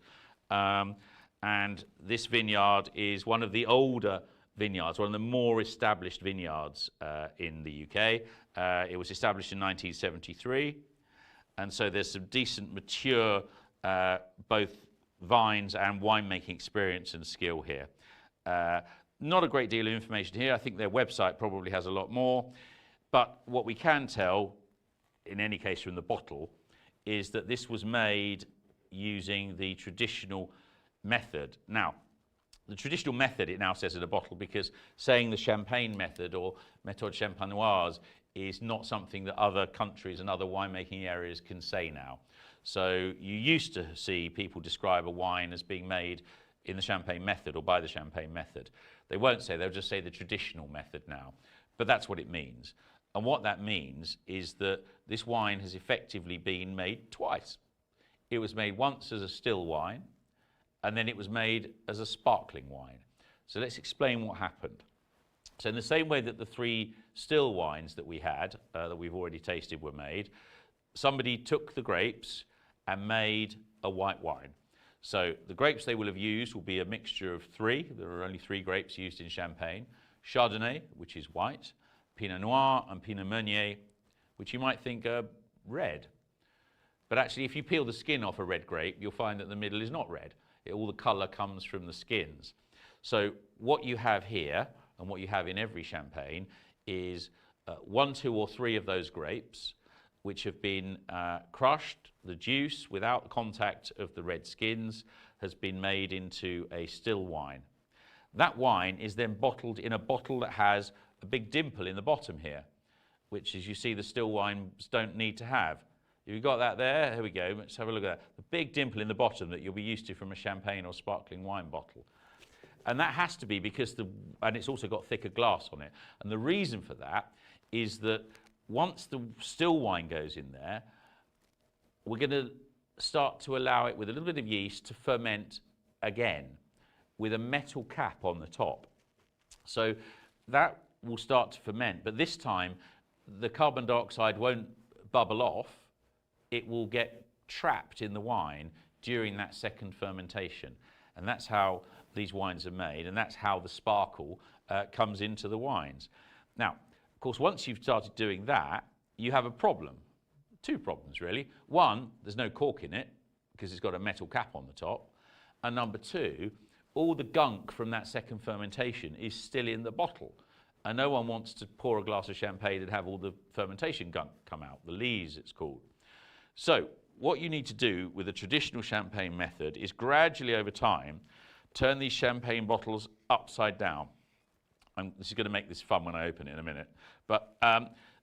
And this vineyard is one of the older vineyards, one of the more established vineyards in the UK. It was established in 1973. And so there's some decent, mature, both vines and winemaking experience and skill here. Not a great deal of information here. I think their website probably has a lot more. But what we can tell, in any case from the bottle, is that this was made using the traditional method. Now, the traditional method, it now says in the bottle, because saying the champagne method or méthode champenoise is not something that other countries and other winemaking areas can say now. So you used to see people describe a wine as being made in the champagne method or by the champagne method. They won't say, they'll just say the traditional method now. But that's what it means. And what that means is that this wine has effectively been made twice. It was made once as a still wine, and then it was made as a sparkling wine. So let's explain what happened. So in the same way that the three still wines that we had, that we've already tasted, were made, somebody took the grapes and made a white wine. So the grapes they will have used will be a mixture of three. There are only three grapes used in Champagne. Chardonnay, which is white, Pinot Noir and Pinot Meunier, which you might think are red. But actually, if you peel the skin off a red grape, you'll find that the middle is not red. All the colour comes from the skins. So what you have here, and what you have in every champagne, is one, two, or three of those grapes, which have been crushed. The juice, without the contact of the red skins, has been made into a still wine. That wine is then bottled in a bottle that has a big dimple in the bottom here, which, as you see, the still wines don't need to have. You've got that there? Here we go. Let's have a look at that. The big dimple in the bottom that you'll be used to from a champagne or sparkling wine bottle. And that has to be because and it's also got thicker glass on it. And the reason for that is that once the still wine goes in there, we're going to start to allow it with a little bit of yeast to ferment again with a metal cap on the top. So that will start to ferment, but this time the carbon dioxide won't bubble off. It will get trapped in the wine during that second fermentation. And that's how these wines are made, and that's how the sparkle comes into the wines. Now, of course, once you've started doing that, you have a problem. Two problems, really. One, there's no cork in it, because it's got a metal cap on the top. And number two, all the gunk from that second fermentation is still in the bottle. And no one wants to pour a glass of champagne and have all the fermentation gunk come out, the lees it's called. So what you need to do with the traditional champagne method is gradually over time turn these champagne bottles upside down. And this is going to make this fun when I open it in a minute. But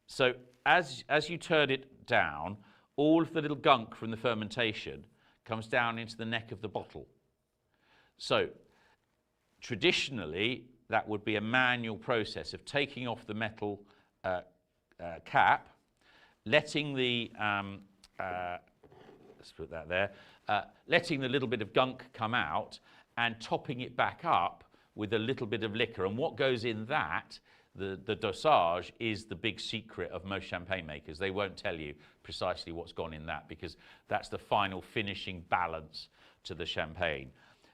so as you turn it down, all of the little gunk from the fermentation comes down into the neck of the bottle. So traditionally, that would be a manual process of taking off the metal cap, letting the let's put that there, letting the little bit of gunk come out and topping it back up with a little bit of liquor. And what goes in that, the dosage, is the big secret of most champagne makers. They won't tell you precisely what's gone in that, because that's the final finishing balance to the champagne.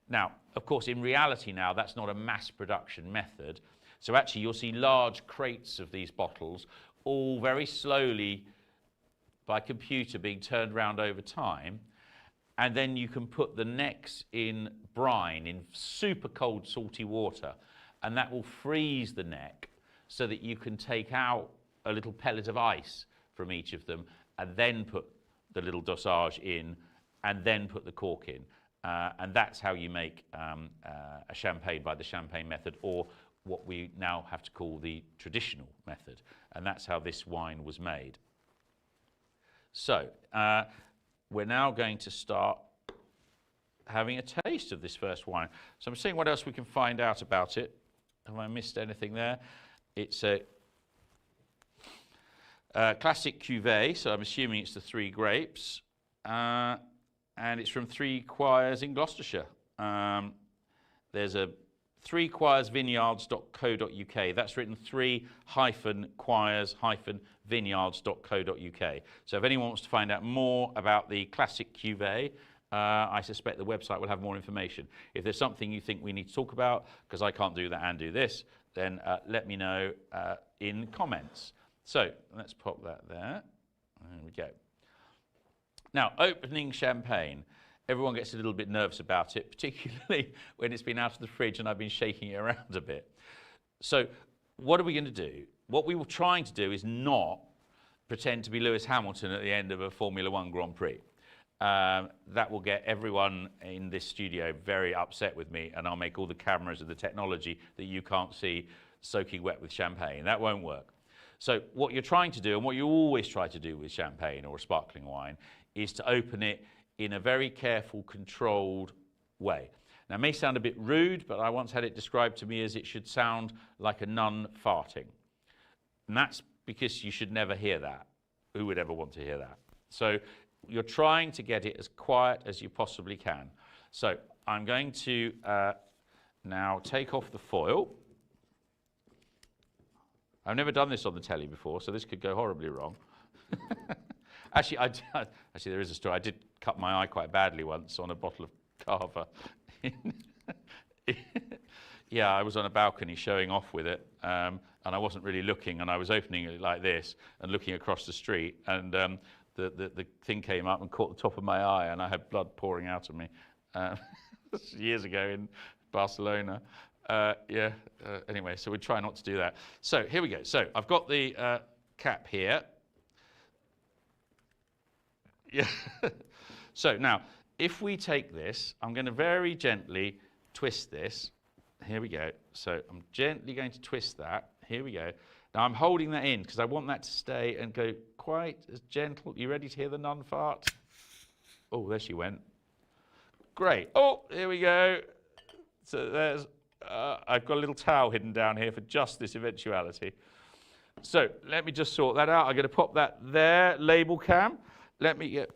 Now, of course, in reality now, that's not a mass production method. So actually, you'll see large crates of these bottles, all very slowly by computer being turned around over time. And then you can put the necks in brine, in super cold, salty water, and that will freeze the neck so that you can take out a little pellet of ice from each of them and then put the little dosage in, and then put the cork in. And that's how you make a champagne by the champagne method, or what we now have to call the traditional method. And that's how this wine was made. So we're now going to start having a taste of this first wine. So I'm seeing what else we can find out about it. Have I missed anything there? It's a classic cuvée, so I'm assuming it's the 3 grapes. And it's from 3 Quires in Gloucestershire. There's a 3quiresvineyards.co.uk. That's written 3-quires-vineyards.co.uk. So if anyone wants to find out more about the classic cuvée, I suspect the website will have more information. If there's something you think we need to talk about, because I can't do that and do this, then let me know in comments. So let's pop that there. There we go. Now, opening champagne. Everyone gets a little bit nervous about it, particularly when it's been out of the fridge and I've been shaking it around a bit. So what are we going to do? What we were trying to do is not pretend to be Lewis Hamilton at the end of a Formula One Grand Prix. That will get everyone in this studio very upset with me, and I'll make all the cameras and the technology that you can't see soaking wet with champagne. That won't work. So what you're trying to do, and what you always try to do with champagne or a sparkling wine, is to open it in a very careful, controlled way. Now, it may sound a bit rude, but I once had it described to me as it should sound like a nun farting. And that's because you should never hear that. Who would ever want to hear that? So you're trying to get it as quiet as you possibly can. So I'm going to now take off the foil. I've never done this on the telly before, so this could go horribly wrong. Actually, there is a story. I did cut my eye quite badly once on a bottle of Cava. Yeah, I was on a balcony showing off with it, and I wasn't really looking, and I was opening it like this and looking across the street, and the thing came up and caught the top of my eye, and I had blood pouring out of me years ago in Barcelona. Anyway, so we try not to do that. So here we go. So I've got the cap here. Yeah. So now, if we take this, I'm going to very gently twist this. Here we go. So I'm gently going to twist that. Here we go. Now I'm holding that in because I want that to stay and go quite as gentle. You ready to hear the nun fart? Oh, there she went. Great. Oh, here we go. So there's, I've got a little towel hidden down here for just this eventuality. So let me just sort that out. I'm going to pop that there, label cam. Let me get,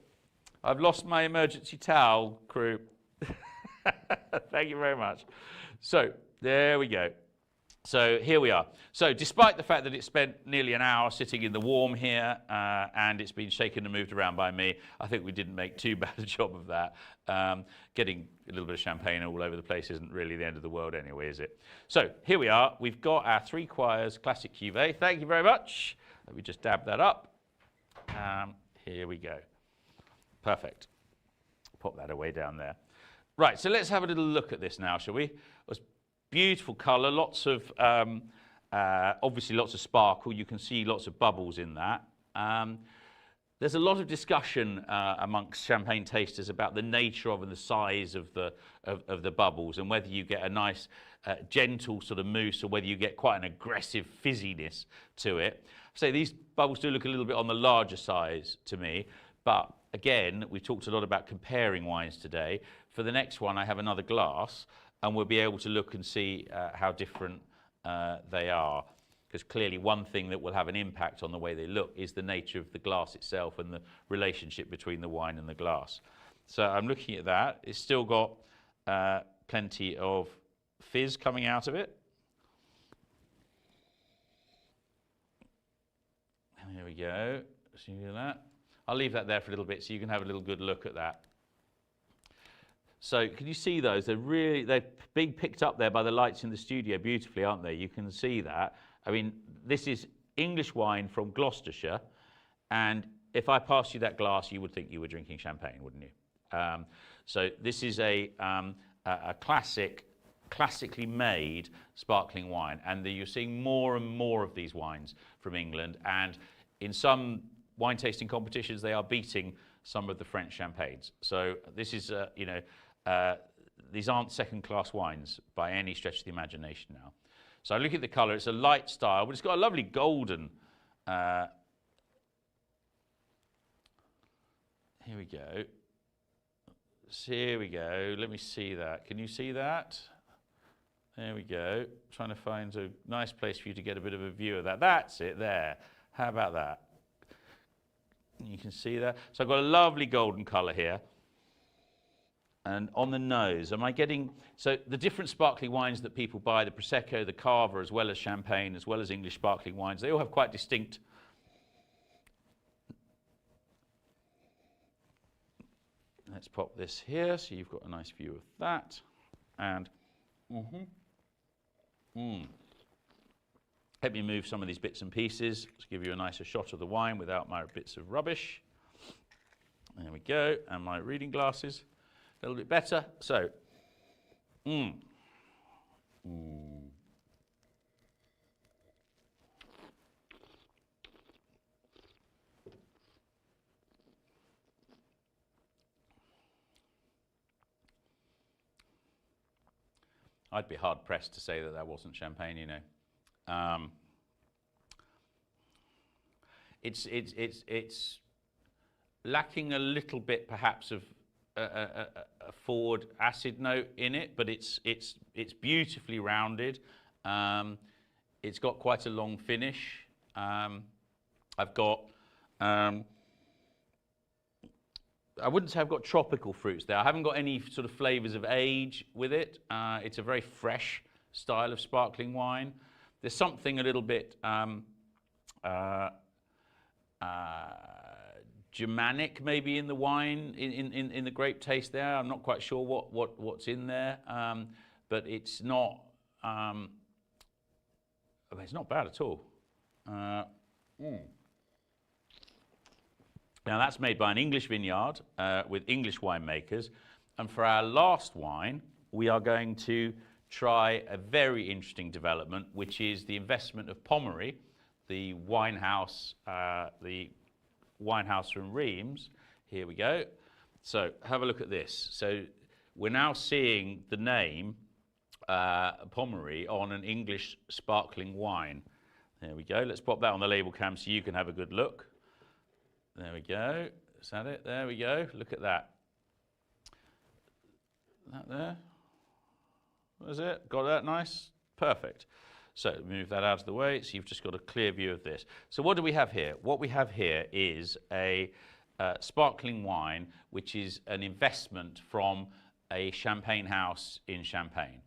I've lost my emergency towel, crew. Thank you very much. So there we go. So here we are. So despite the fact that it spent nearly an hour sitting in the warm here and it's been shaken and moved around by me, I think we didn't make too bad a job of that. Getting a little bit of champagne all over the place isn't really the end of the world anyway, is it? So here we are. We've got our 3 Quires Classic Cuvée. Thank you very much. Let me just dab that up. Here we go. Perfect. Pop that away down there. Right, so let's have a little look at this now, shall we? It's beautiful colour, lots of, obviously lots of sparkle. You can see lots of bubbles in that. There's a lot of discussion amongst champagne tasters about the nature of and the size of the bubbles, and whether you get a nice gentle sort of mousse or whether you get quite an aggressive fizziness to it. So these bubbles do look a little bit on the larger size to me, but again, we've talked a lot about comparing wines today. For the next one, I have another glass, and we'll be able to look and see how different they are. Because clearly one thing that will have an impact on the way they look is the nature of the glass itself and the relationship between the wine and the glass. So I'm looking at that. It's still got plenty of fizz coming out of it. And there we go. See that? I'll leave that there for a little bit so you can have a little good look at that. So can you see those? They're being picked up there by the lights in the studio beautifully, aren't they? You can see that. I mean, this is English wine from Gloucestershire, and if I passed you that glass, you would think you were drinking champagne, wouldn't you? So this is a classically made sparkling wine, and you're seeing more and more of these wines from England, and in some wine tasting competitions, they are beating some of the French champagnes. So this is, these aren't second-class wines by any stretch of the imagination now. So I look at the colour, it's a light style, but it's got a lovely golden, here we go. So here we go, let me see that. Can you see that? There we go. Trying to find a nice place for you to get a bit of a view of that. That's it there. How about that? You can see that. So I've got a lovely golden colour here. And on the nose, am I getting... So the different sparkling wines that people buy, the Prosecco, the Cava, as well as Champagne, as well as English sparkling wines, they all have quite distinct... Let's pop this here so you've got a nice view of that. And... Let me move some of these bits and pieces to give you a nicer shot of the wine without my bits of rubbish. There we go, and my reading glasses a little bit better. So, I'd be hard pressed to say that that wasn't champagne, you know. It's lacking a little bit, perhaps, of a forward acid note in it, but it's beautifully rounded. It's got quite a long finish. I've got. I wouldn't say I've got tropical fruits there. I haven't got any sort of flavours of age with it. It's a very fresh style of sparkling wine. There's something a little bit Germanic maybe in the wine, in the grape taste there. I'm not quite sure what's in there, but it's not. I mean, it's not bad at all. Now that's made by an English vineyard with English winemakers, and for our last wine, we are going to try a very interesting development, which is the investment of Pommery, the wine house from Reims. Here we go. So have a look at this. So we're now seeing the name Pommery on an English sparkling wine. There we go. Let's pop that on the label cam so you can have a good look. There we go. Is that it? There we go. Look at that. That there. Was it? Got that nice? Perfect. So move that out of the way so you've just got a clear view of this. So what do we have here? What we have here is a sparkling wine, which is an investment from a champagne house in Champagne.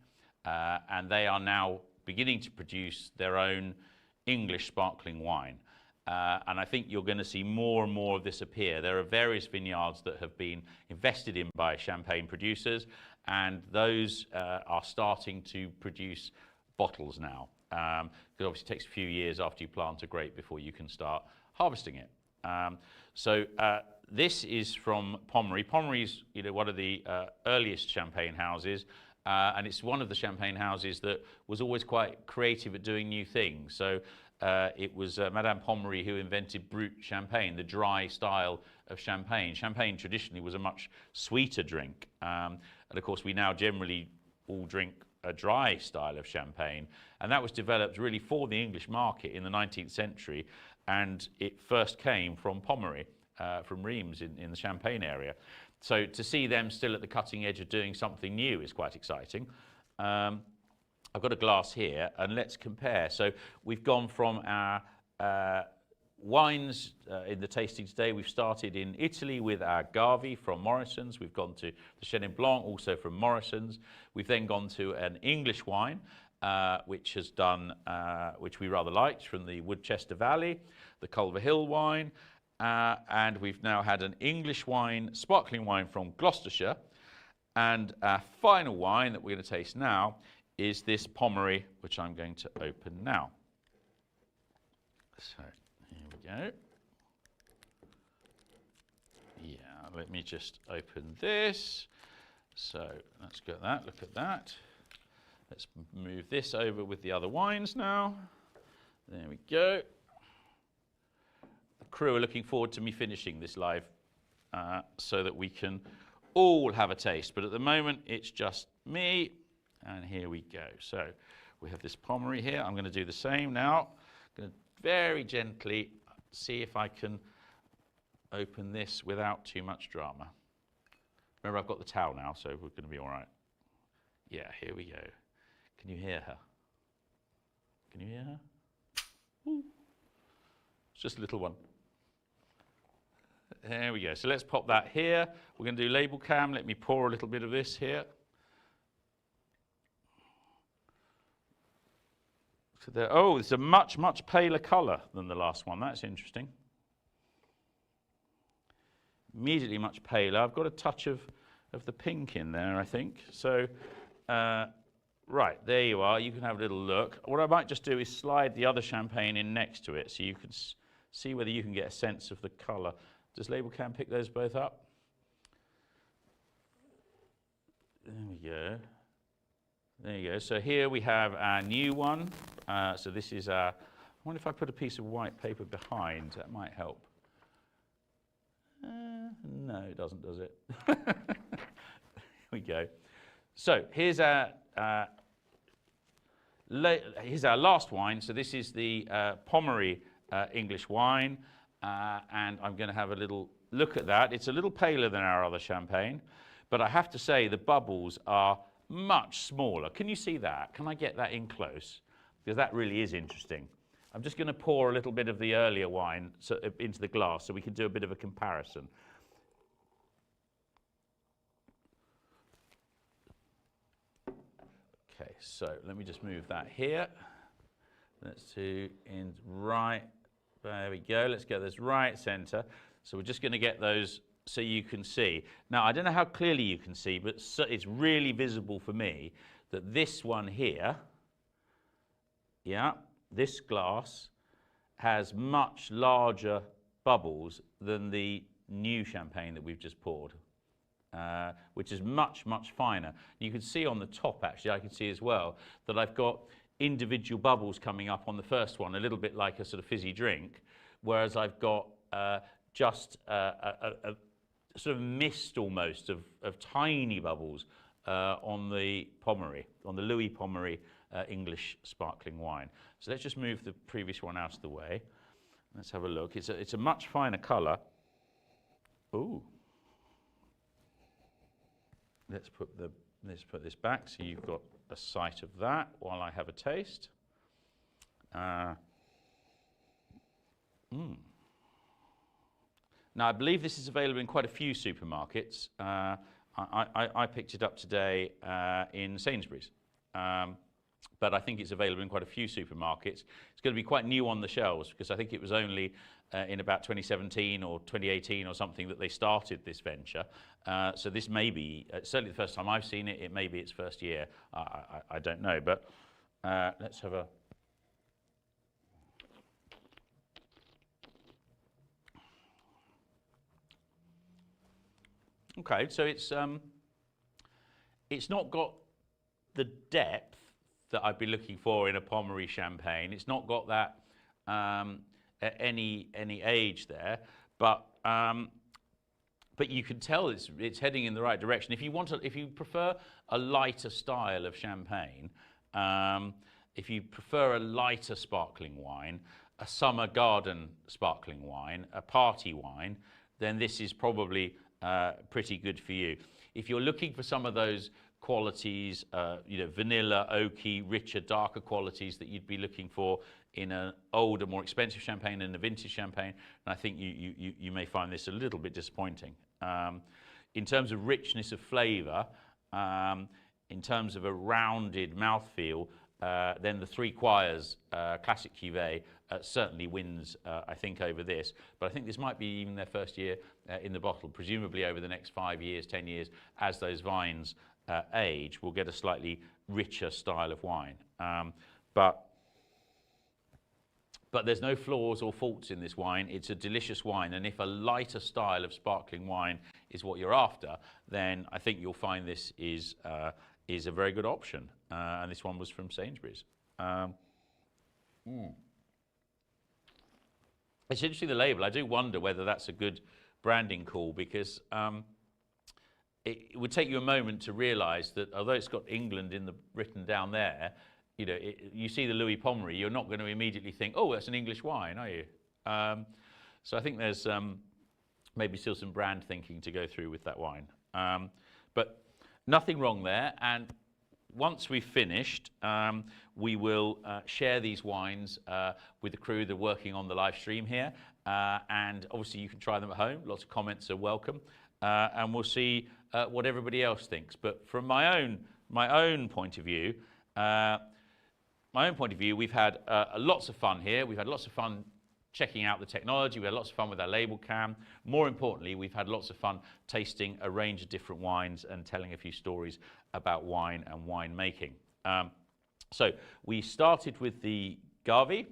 And they are now beginning to produce their own English sparkling wine. And I think you're going to see more and more of this appear. There are various vineyards that have been invested in by champagne producers, and those are starting to produce bottles now. Because obviously it takes a few years after you plant a grape before you can start harvesting it. So this is from Pommery. Pommery is one of the earliest champagne houses, and it's one of the champagne houses that was always quite creative at doing new things. So it was Madame Pommery who invented Brut champagne, the dry style of champagne. Champagne traditionally was a much sweeter drink. And of course, we now generally all drink a dry style of champagne. And that was developed really for the English market in the 19th century. And it first came from Pommery, from Reims in the Champagne area. So to see them still at the cutting edge of doing something new is quite exciting. I've got a glass here, and let's compare. So we've gone from our wines in the tasting today. We've started in Italy with our Gavi from Morrisons. We've gone to the Chenin Blanc, also from Morrisons. We've then gone to an English wine, which we rather liked, from the Woodchester Valley, the Culver Hill wine. And we've now had an English wine, sparkling wine from Gloucestershire. And our final wine that we're going to taste now is this Pommery, which I'm going to open now. So here we go. Yeah, let me just open this. So let's get that, look at that. Let's move this over with the other wines now. There we go. The crew are looking forward to me finishing this live so that we can all have a taste. But at the moment, it's just me. And here we go. So we have this Pommery here. I'm going to do the same now. I'm going to very gently see if I can open this without too much drama. Remember, I've got the towel now, so we're going to be all right. Yeah, here we go. Can you hear her? Can you hear her? Ooh. It's just a little one. There we go. So let's pop that here. We're going to do label cam. Let me pour a little bit of this here. So there, oh, it's a much, much paler colour than the last one. That's interesting. Immediately much paler. I've got a touch of the pink in there, I think. So, right, there you are. You can have a little look. What I might just do is slide the other champagne in next to it so you can see whether you can get a sense of the colour. Does Label Cam pick those both up? There we go. There you go. So here we have our new one. So this is our, I wonder if I put a piece of white paper behind, that might help. No, it doesn't, does it? Here we go. So here's our last wine. So this is the Pommery English wine. And I'm going to have a little look at that. It's a little paler than our other champagne, but I have to say the bubbles are much smaller. Can you see that? Can I get that in close? Because that really is interesting. I'm just going to pour a little bit of the earlier wine into the glass so we can do a bit of a comparison. Okay, so let me just move that here. Let's do in right. There we go. Let's get this right center. So we're just going to get those so you can see. Now, I don't know how clearly you can see, but it's really visible for me that this one here, yeah, this glass has much larger bubbles than the new champagne that we've just poured, which is much, much finer. You can see on the top, actually, I can see as well, that I've got individual bubbles coming up on the first one, a little bit like a sort of fizzy drink, whereas I've got just a sort of mist almost of tiny bubbles on the Pommery, on the Louis Pommery English sparkling wine. So let's just move the previous one out of the way. Let's have a look. It's a much finer colour. Ooh. Let's put this back so you've got a sight of that while I have a taste. Now, I believe this is available in quite a few supermarkets. I picked it up today in Sainsbury's, but I think it's available in quite a few supermarkets. It's going to be quite new on the shelves because I think it was only in about 2017 or 2018 or something that they started this venture. So this may be, certainly the first time I've seen it, it may be its first year. I don't know, but let's have a... Okay, so it's not got the depth that I'd be looking for in a Pommery champagne. It's not got that at any age there, but you can tell it's heading in the right direction. If you prefer a lighter style of champagne, if you prefer a lighter sparkling wine, a summer garden sparkling wine, a party wine, then this is probably pretty good for you. If you're looking for some of those qualities, vanilla, oaky, richer, darker qualities that you'd be looking for in an older, more expensive champagne and a vintage champagne, and I think you may find this a little bit disappointing. In terms of richness of flavour, in terms of a rounded mouthfeel, then the Three Choirs Classic Cuvée certainly wins, I think, over this. But I think this might be even their first year in the bottle. Presumably over the next 5 years, 10 years, as those vines age, we'll get a slightly richer style of wine. But there's no flaws or faults in this wine. It's a delicious wine, and if a lighter style of sparkling wine is what you're after, then I think you'll find this is a very good option. And this one was from Sainsbury's. It's interesting, the label. I do wonder whether that's a good branding call, because it would take you a moment to realise that although it's got England written down there, you know, you see the Louis Pommery, you're not going to immediately think, oh, that's an English wine, are you? So I think there's maybe still some brand thinking to go through with that wine. But nothing wrong there. And once we've finished, we will share these wines with the crew that are working on the live stream here. And obviously you can try them at home. Lots of comments are welcome. And we'll see what everybody else thinks. But from my own point of view, we've had lots of fun here. We've had lots of fun checking out the technology. We had lots of fun with our label cam. More importantly, we've had lots of fun tasting a range of different wines and telling a few stories about wine and wine making. So we started with the Gavi,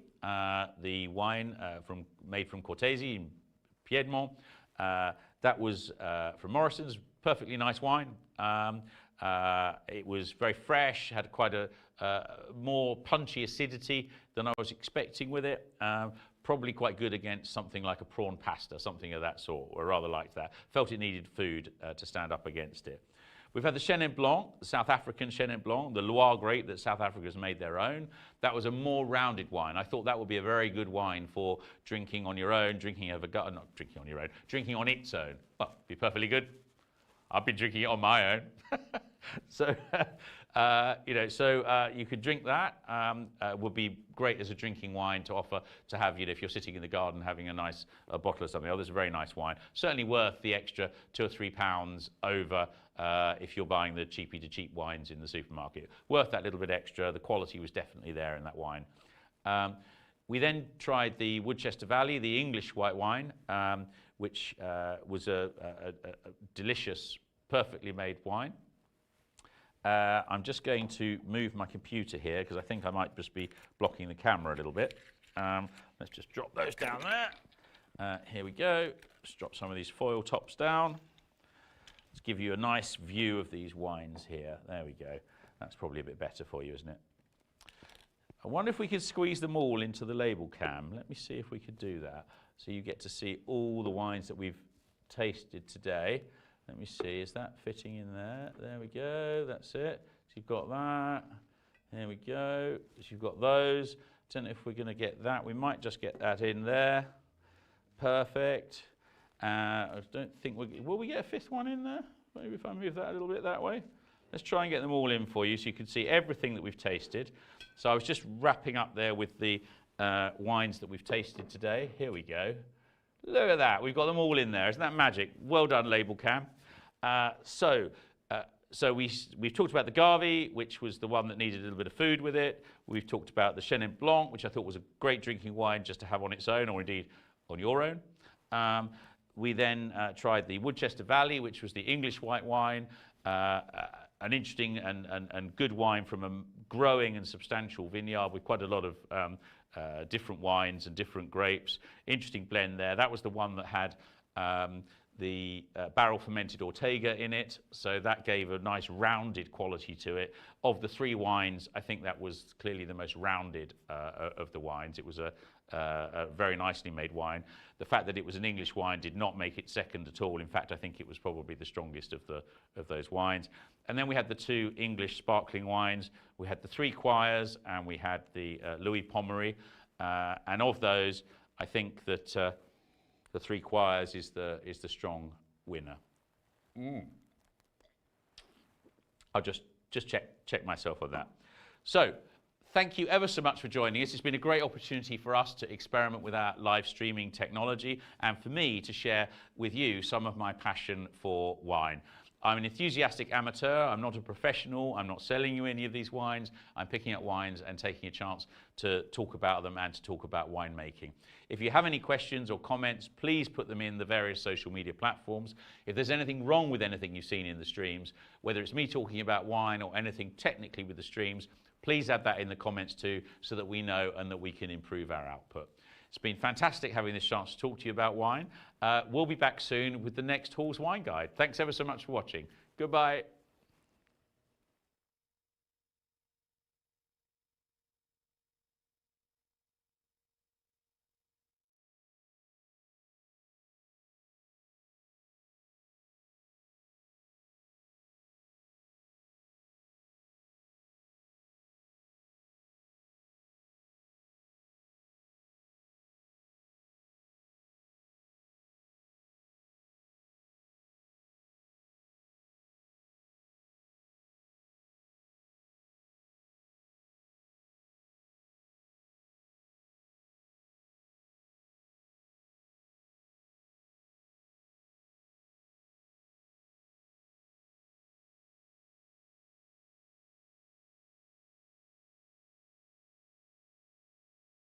the wine made from Cortese in Piedmont. That was from Morrisons, perfectly nice wine. It was very fresh, had quite a more punchy acidity than I was expecting with it. Probably quite good against something like a prawn pasta, something of that sort, or rather like that. Felt it needed food to stand up against it. We've had the Chenin Blanc, the South African Chenin Blanc, the Loire grape that South Africa has made their own. That was a more rounded wine. I thought that would be a very good wine for drinking on your own, drinking over, not drinking on your own, drinking on its own. Well, be perfectly good. I've been drinking it on my own. So, you could drink that. Would be great as a drinking wine to offer to have, if you're sitting in the garden having a nice bottle of something. Oh, this is a very nice wine. Certainly worth the extra £2 or £3 over if you're buying the cheapy to cheap wines in the supermarket. Worth that little bit extra. The quality was definitely there in that wine. We then tried the Woodchester Valley, the English white wine, which was a delicious, perfectly made wine. I'm just going to move my computer here because I think I might just be blocking the camera a little bit. Let's just drop those down there. Here we go. Let's drop some of these foil tops down. Let's give you a nice view of these wines here. There we go. That's probably a bit better for you, isn't it? I wonder if we could squeeze them all into the label cam. Let me see if we could do that. So you get to see all the wines that we've tasted today. Let me see, is that fitting in there? There we go, that's it. So you've got that. There we go. So you've got those. Don't know if we're going to get that. We might just get that in there. Perfect. I don't think will we get a fifth one in there? Maybe if I move that a little bit that way. Let's try and get them all in for you so you can see everything that we've tasted. So I was just wrapping up there with the wines that we've tasted today. Here we go. Look at that, we've got them all in there. Isn't that magic? Well done, Label Cam. So we've talked about the Gavi, which was the one that needed a little bit of food with it. We've talked about the Chenin Blanc, which I thought was a great drinking wine just to have on its own, or indeed on your own. We then tried the Woodchester Valley, which was the English white wine, an interesting and good wine from a growing and substantial vineyard with quite a lot of different wines and different grapes. Interesting blend there. That was the one that had the barrel fermented Ortega in it, so that gave a nice rounded quality to it. Of the three wines, I think that was clearly the most rounded of the wines. It was a very nicely made wine. The fact that it was an English wine did not make it second at all. In fact, I think it was probably the strongest of those wines. And then we had the two English sparkling wines. We had the Three Quires and we had the Louis Pommery. And of those, I think that the Three Quires is the strong winner. I'll just check myself on that. So, thank you ever so much for joining us. It's been a great opportunity for us to experiment with our live streaming technology and for me to share with you some of my passion for wine. I'm an enthusiastic amateur. I'm not a professional. I'm not selling you any of these wines. I'm picking up wines and taking a chance to talk about them and to talk about winemaking. If you have any questions or comments, please put them in the various social media platforms. If there's anything wrong with anything you've seen in the streams, whether it's me talking about wine or anything technically with the streams, please add that in the comments too so that we know and that we can improve our output. It's been fantastic having this chance to talk to you about wine. We'll be back soon with the next Hall's Wine Guide. Thanks ever so much for watching. Goodbye.